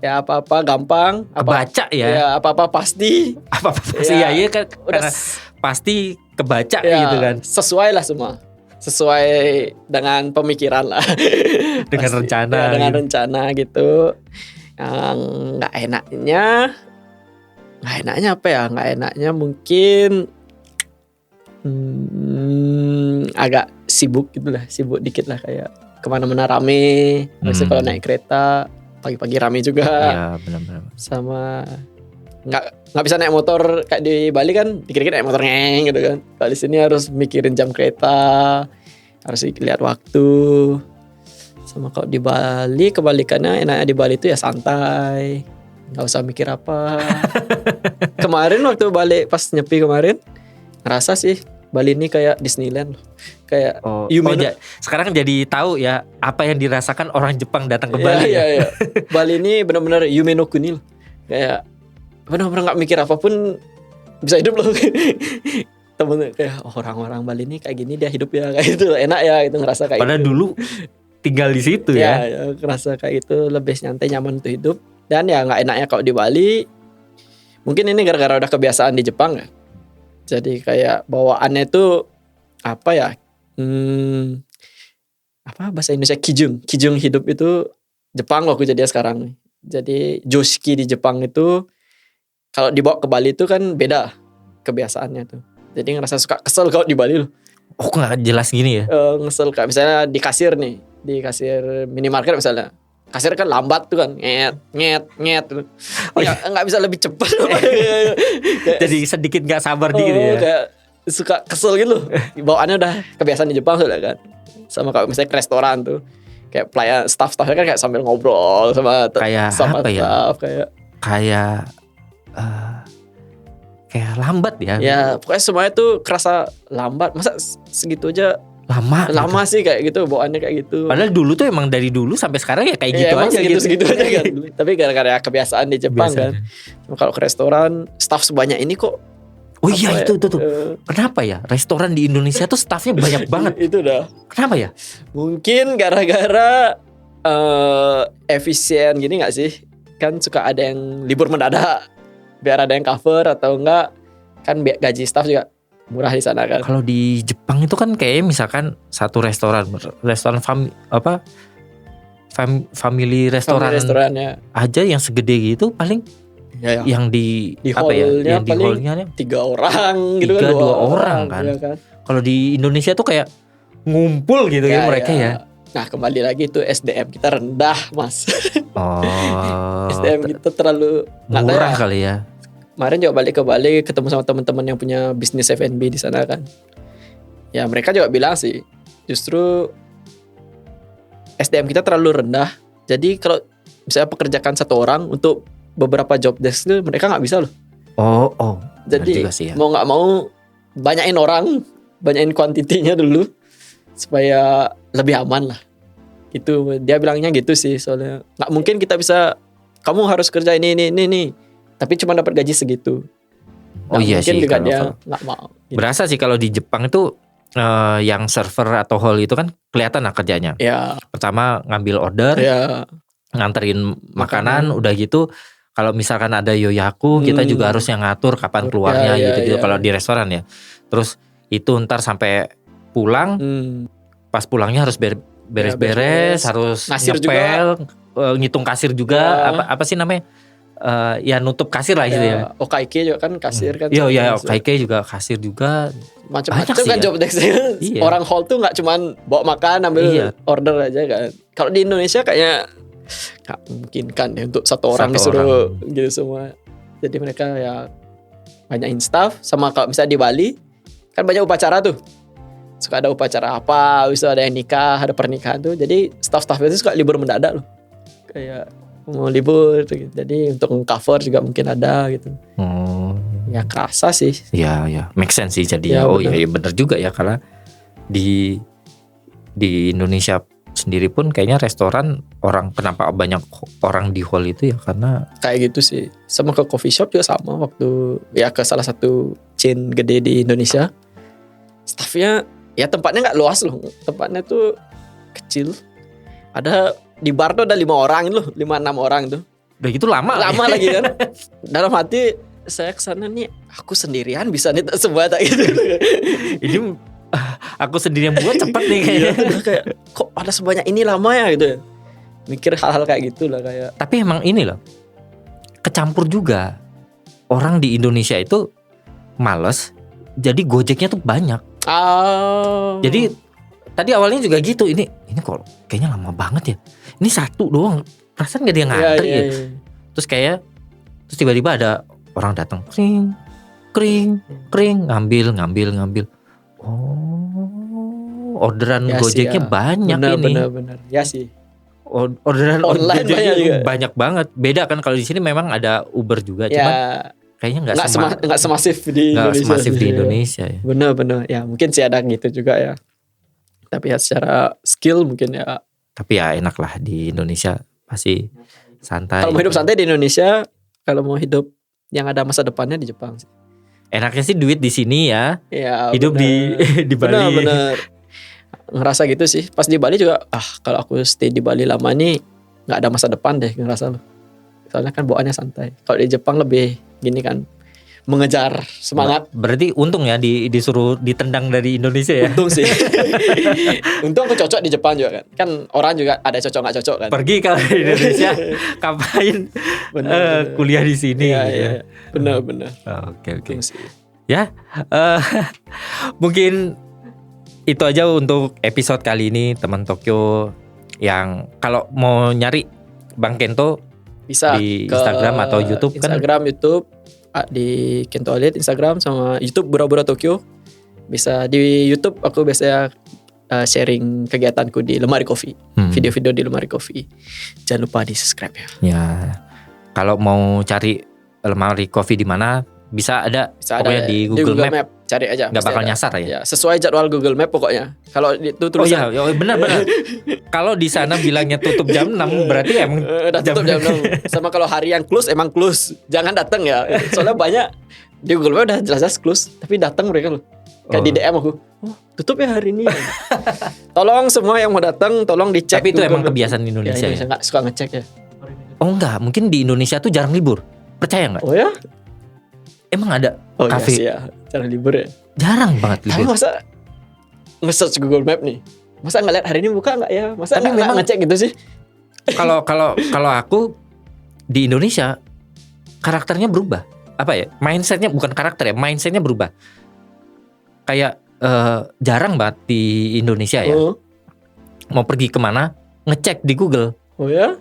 Ya apa-apa gampang, Kebaca ya. Ya apa-apa pasti. Apa pasti ya, kan Udah karena pasti kebaca ya, gitu kan. sesuai lah semua. Sesuai dengan pemikiran lah. Dengan Pasti. rencana Ya, dengan gitu. rencana gitu. Yang nggak enaknya apa ya? Nggak enaknya mungkin agak sibuk gitulah, sibuk dikit lah, kayak kemana-mana rame. Biasanya kalau naik kereta pagi-pagi rame juga. Iya, benar-benar. Sama nggak bisa naik motor kayak di Bali kan, dikit-dikit naik motor ngeng gitu kan. Kalau di sini harus mikirin jam kereta, harus lihat waktu. Sama kalau di Bali kebalikannya, enaknya di Bali itu ya santai, nggak usah mikir apa. Kemarin waktu balik pas nyepi kemarin, ngerasa sih Bali ini kayak Disneyland loh. Kayak Sekarang jadi tahu ya apa yang dirasakan orang Jepang datang ke Bali. Iya. Bali ini benar-benar Yume no Kuni loh. Kayak benar-benar nggak mikir apapun bisa hidup loh. Temen kayak orang-orang Bali ini kayak gini dia hidup ya, kayak itu enak ya, itu ngerasa kayak. Padahal gitu. dulu tinggal di situ ya, ngerasa kayak itu lebih nyantai, nyaman untuk hidup. Dan ya nggak enaknya kalau di Bali, mungkin ini gara-gara udah kebiasaan di Jepang ya. Jadi kayak bawaannya itu apa ya? Apa bahasa Indonesia, kijung hidup itu Jepang loh kejadian sekarang nih. Jadi joshiki di Jepang itu kalau dibawa ke Bali itu kan beda kebiasaannya tuh. Jadi ngerasa suka kesel kalau di Bali loh. Oh, kok nggak jelas gini ya? Ngesel kayak misalnya di kasir nih, di kasir minimarket misalnya. Kasir kan lambat tuh kan, nget. Nggak bisa lebih cepat. Jadi sedikit nggak sabar dikit ya. Kayak suka kesel gitu loh. Bawaannya udah kebiasaan di Jepang sudah kan. Sama kalau misalnya ke restoran tuh, kayak pelayan staff-staffnya kan kayak sambil ngobrol sama kayak apa ya? Staff, kayak lambat ya. Ya pokoknya semuanya tuh kerasa lambat. Masa segitu aja lama gitu. Sih kayak gitu, bawaannya kayak gitu. Padahal dulu tuh emang dari dulu sampai sekarang ya kayak gitu aja segitu aja kan. Tapi gara-gara kebiasaan di Jepang kan. Kalau ke restoran staff sebanyak ini kok. Oh iya, itu tuh. Kenapa ya restoran di Indonesia tuh staffnya banyak banget? Itu dah. Kenapa ya? Mungkin gara-gara efisien gini gak sih? Kan suka ada yang libur mendadak biar ada yang cover, atau enggak kan gaji staff juga murah di sana kan. Kalau di Jepang itu kan kayak misalkan satu restoran family restorannya aja yang segede gitu paling yang di hallnya yang paling 3 orang gitu kan, 2 orang kan. Ya kan. Kalau di Indonesia tuh kayak ngumpul gitu ya mereka ya. Nah kembali lagi tuh SDM kita rendah mas. SDM kita terlalu murah kali ya. Kemarin juga balik ke Bali ketemu sama teman-teman yang punya bisnis F&B di sana kan. Ya mereka juga bilang sih justru SDM kita terlalu rendah. Jadi kalau misalnya pekerjakan satu orang untuk beberapa job desk itu mereka nggak bisa loh. Jadi ya. Mau nggak mau banyakin orang, banyakin kuantitinya dulu supaya lebih aman lah. Itu dia bilangnya gitu sih, soalnya nggak mungkin kita bisa kamu harus kerja ini tapi cuma dapat gaji segitu. Iya sih, juga dia nggak mau. Gitu. Berasa sih kalau di Jepang itu yang server atau hall itu kan kelihatan lah kerjanya. Ya. Pertama ngambil order, nganterin makanan, udah gitu. Kalau misalkan ada yoyaku, kita juga harus yang ngatur kapan keluarnya gitu. Kalau di restoran ya. Terus itu ntar sampai pulang, pas pulangnya harus beres-beres, harus ngepel, ngitung kasir juga. Apa sih namanya? Ya nutup kasir lah gitu ya. Okaike juga kan kasir kan. Iya, Okaike juga kasir juga. Macam-macam kan job desk-nya. Orang hall tuh nggak cuman bawa makan, ambil order aja kan. Kalau di Indonesia kayaknya nggak mungkin kan ya untuk satu orang disuruh gitu semua. Jadi mereka ya banyakin staff. Sama kalau misalnya di Bali kan banyak upacara tuh. Suka ada upacara apa, bisa ada yang nikah, ada pernikahan tuh. Jadi staff-staff itu suka libur mendadak loh. Kayak mau libur gitu. Jadi untuk cover juga mungkin ada gitu. Ya kerasa sih. Ya, make sense sih jadi ya. Iya bener juga ya, karena di di Indonesia sendiri pun kayaknya restoran kenapa banyak orang di hall itu ya karena Kayak gitu sih. Sama ke coffee shop juga sama waktu ya ke salah satu chain gede di Indonesia. Staffnya ya tempatnya nggak luas loh. Tempatnya tuh kecil. Ada di bar tuh ada 5 orang loh, 5-6 orang tuh. udah gitu lama Lagi kan. Dalam hati saya kesana nih aku sendirian bisa nih semua tak gitu. ini aku sendiri yang buat cepet nih Iya, kayaknya. udah kayak kok ada sebanyak ini lama ya gitu ya. Mikir hal-hal kayak gitu lah kayak. Tapi emang ini loh kecampur juga orang di Indonesia itu males, jadi Gojeknya tuh banyak. Jadi tadi awalnya juga gitu, ini kok kayaknya lama banget ya. Ini satu doang, perasaan gak ada yang ngantri ya. Terus tiba-tiba ada orang datang, kring, ngambil. Oh, orderan Ya sih, Gojeknya ya. banyak ini. Bener. Ya sih. Orderan Online Gojeknya banyak juga. banyak banget. Beda kan kalau di sini memang ada Uber juga, cuman Ya kayaknya nggak semasif di nggak Indonesia. semasif di sih. Indonesia ya. Bener. Ya mungkin sih ada gitu juga ya. Tapi ya secara skill mungkin ya. Tapi ya enak lah di Indonesia pasti santai. Kalau mau hidup santai di Indonesia, kalau mau hidup yang ada masa depannya di Jepang sih. Enaknya sih duit di sini ya. Ya, Hidup di Bali. Bener. Ngerasa gitu sih. Pas di Bali juga, kalau aku stay di Bali lama nih nggak ada masa depan deh ngerasa loh. Soalnya kan bawaannya santai. Kalau di Jepang lebih gini kan, mengejar semangat. Berarti untung ya disuruh ditendang dari Indonesia ya. Untung sih. Untung aku cocok di Jepang juga kan. Kan orang juga ada cocok nggak cocok kan. Pergi kalau di Indonesia ngapain Bener. kuliah di sini. Iya, gitu ya. iya. Bener. Oke. Untung sih. Ya, mungkin itu aja untuk episode kali ini teman Tokyo. Yang kalau mau nyari Bang Kento Bisa di ke Instagram atau YouTube kan? Instagram, YouTube, di Kento Alit Instagram sama YouTube Bura-Bura Tokyo. Bisa di YouTube aku biasanya sharing kegiatanku di Lemari Coffee, video-video di Lemari Coffee. Jangan lupa di subscribe ya. Ya, kalau mau cari Lemari Coffee di mana bisa ada pokoknya di Google Map. Cari aja. Nggak pasti bakal ada. nyasar ya? Ya, sesuai jadwal Google Map pokoknya. Kalau itu Oh tulisan iya, benar. Kalau di sana bilangnya tutup jam 6 berarti emang udah tutup jam 6. Sama kalau hari yang close emang close. Jangan datang ya. Soalnya banyak di Google Map udah jelas-jelas close, tapi datang mereka loh. Kayak di DM aku. Tutup ya hari ini. Tolong semua yang mau datang tolong dicek. Tapi itu Google emang Map. kebiasaan Indonesia ya. Nggak suka ngecek ya. Oh enggak, mungkin di Indonesia tuh jarang libur. Percaya nggak? Oh ya? Emang ada Oh kafe? iya sih ya. Cara libur ya. Jarang banget Tapi libur. masa nge-search Google Map nih? Masa ngeliat hari ini buka nggak ya? Masa Tapi nggak memang- ngecek gitu sih? Kalau aku di Indonesia karakternya berubah. Apa ya? Mindsetnya bukan karakter ya, mindsetnya berubah. Kayak jarang banget di Indonesia ya. Oh. Mau pergi kemana ngecek di Google. Oh ya?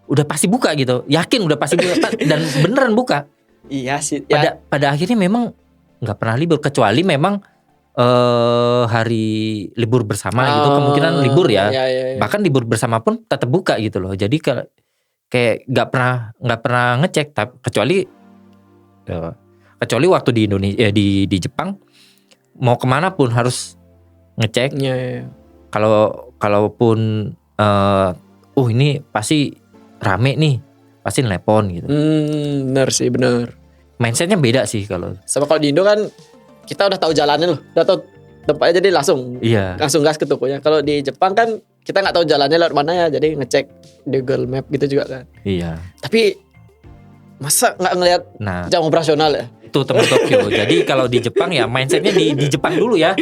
Udah pasti buka gitu. Yakin udah pasti buka dan beneran buka. Iya sih. Ya, Pada akhirnya memang nggak pernah libur kecuali memang hari libur bersama gitu kemungkinan libur ya. Iya. Bahkan libur bersama pun tetap buka gitu loh. Jadi kayak nggak pernah ngecek kecuali waktu di Indonesia di Jepang mau kemana pun harus ngecek. Iya. Kalaupun ini pasti rame nih, pasti nelpon gitu. Bener sih, bener. Mindsetnya beda sih kalau. Sama kalau di Indo kan kita udah tahu jalannya loh, udah tahu tempatnya jadi langsung Iya. gas ke tokonya. Kalau di Jepang kan kita nggak tahu jalannya lewat mana ya, jadi ngecek di Google Map gitu juga kan. Iya. Tapi masa nggak ngelihat Nah, jam operasional ya? itu teman Tokyo. Jadi kalau di Jepang ya mindsetnya di Jepang dulu ya.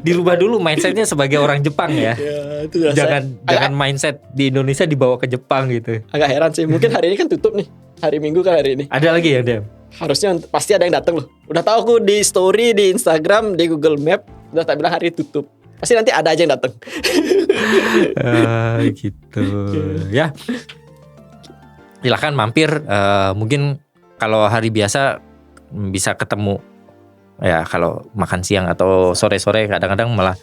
Dirubah dulu mindsetnya sebagai orang Jepang ya. Ya itu Jangan mindset di Indonesia dibawa ke Jepang gitu. agak heran sih. Mungkin hari ini kan tutup nih, hari Minggu kan hari ini. Ada lagi ya Dem? Harusnya pasti ada yang datang loh. Udah tahu aku di story di Instagram di Google Map udah tak bilang hari tutup. Pasti nanti ada aja yang datang. Gitu ya. Silakan mampir. Mungkin kalau hari biasa bisa ketemu ya, kalau makan siang atau sore-sore kadang-kadang malah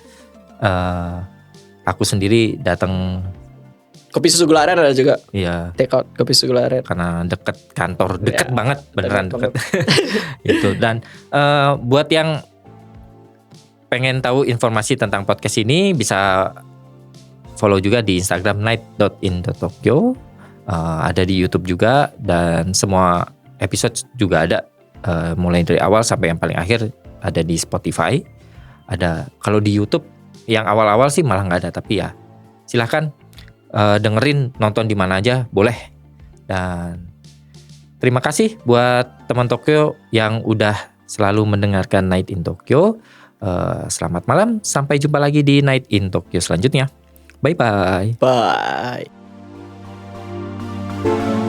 aku sendiri datang Kopi susu gula aren ada juga. ya Take out kopi susu gula aren. karena deket kantor, deket Ya, banget, beneran deket deket. Gitu. Dan buat yang pengen tahu informasi tentang podcast ini bisa follow juga di Instagram night.in.tokyo. Ada di YouTube juga, dan semua episode juga ada, mulai dari awal sampai yang paling akhir ada di Spotify. Ada kalau di YouTube yang awal-awal sih malah nggak ada, tapi ya silahkan dengerin, nonton di mana aja boleh. Dan terima kasih buat teman Tokyo yang udah selalu mendengarkan Night in Tokyo. Selamat malam, sampai jumpa lagi di Night in Tokyo selanjutnya. Bye bye. Bye.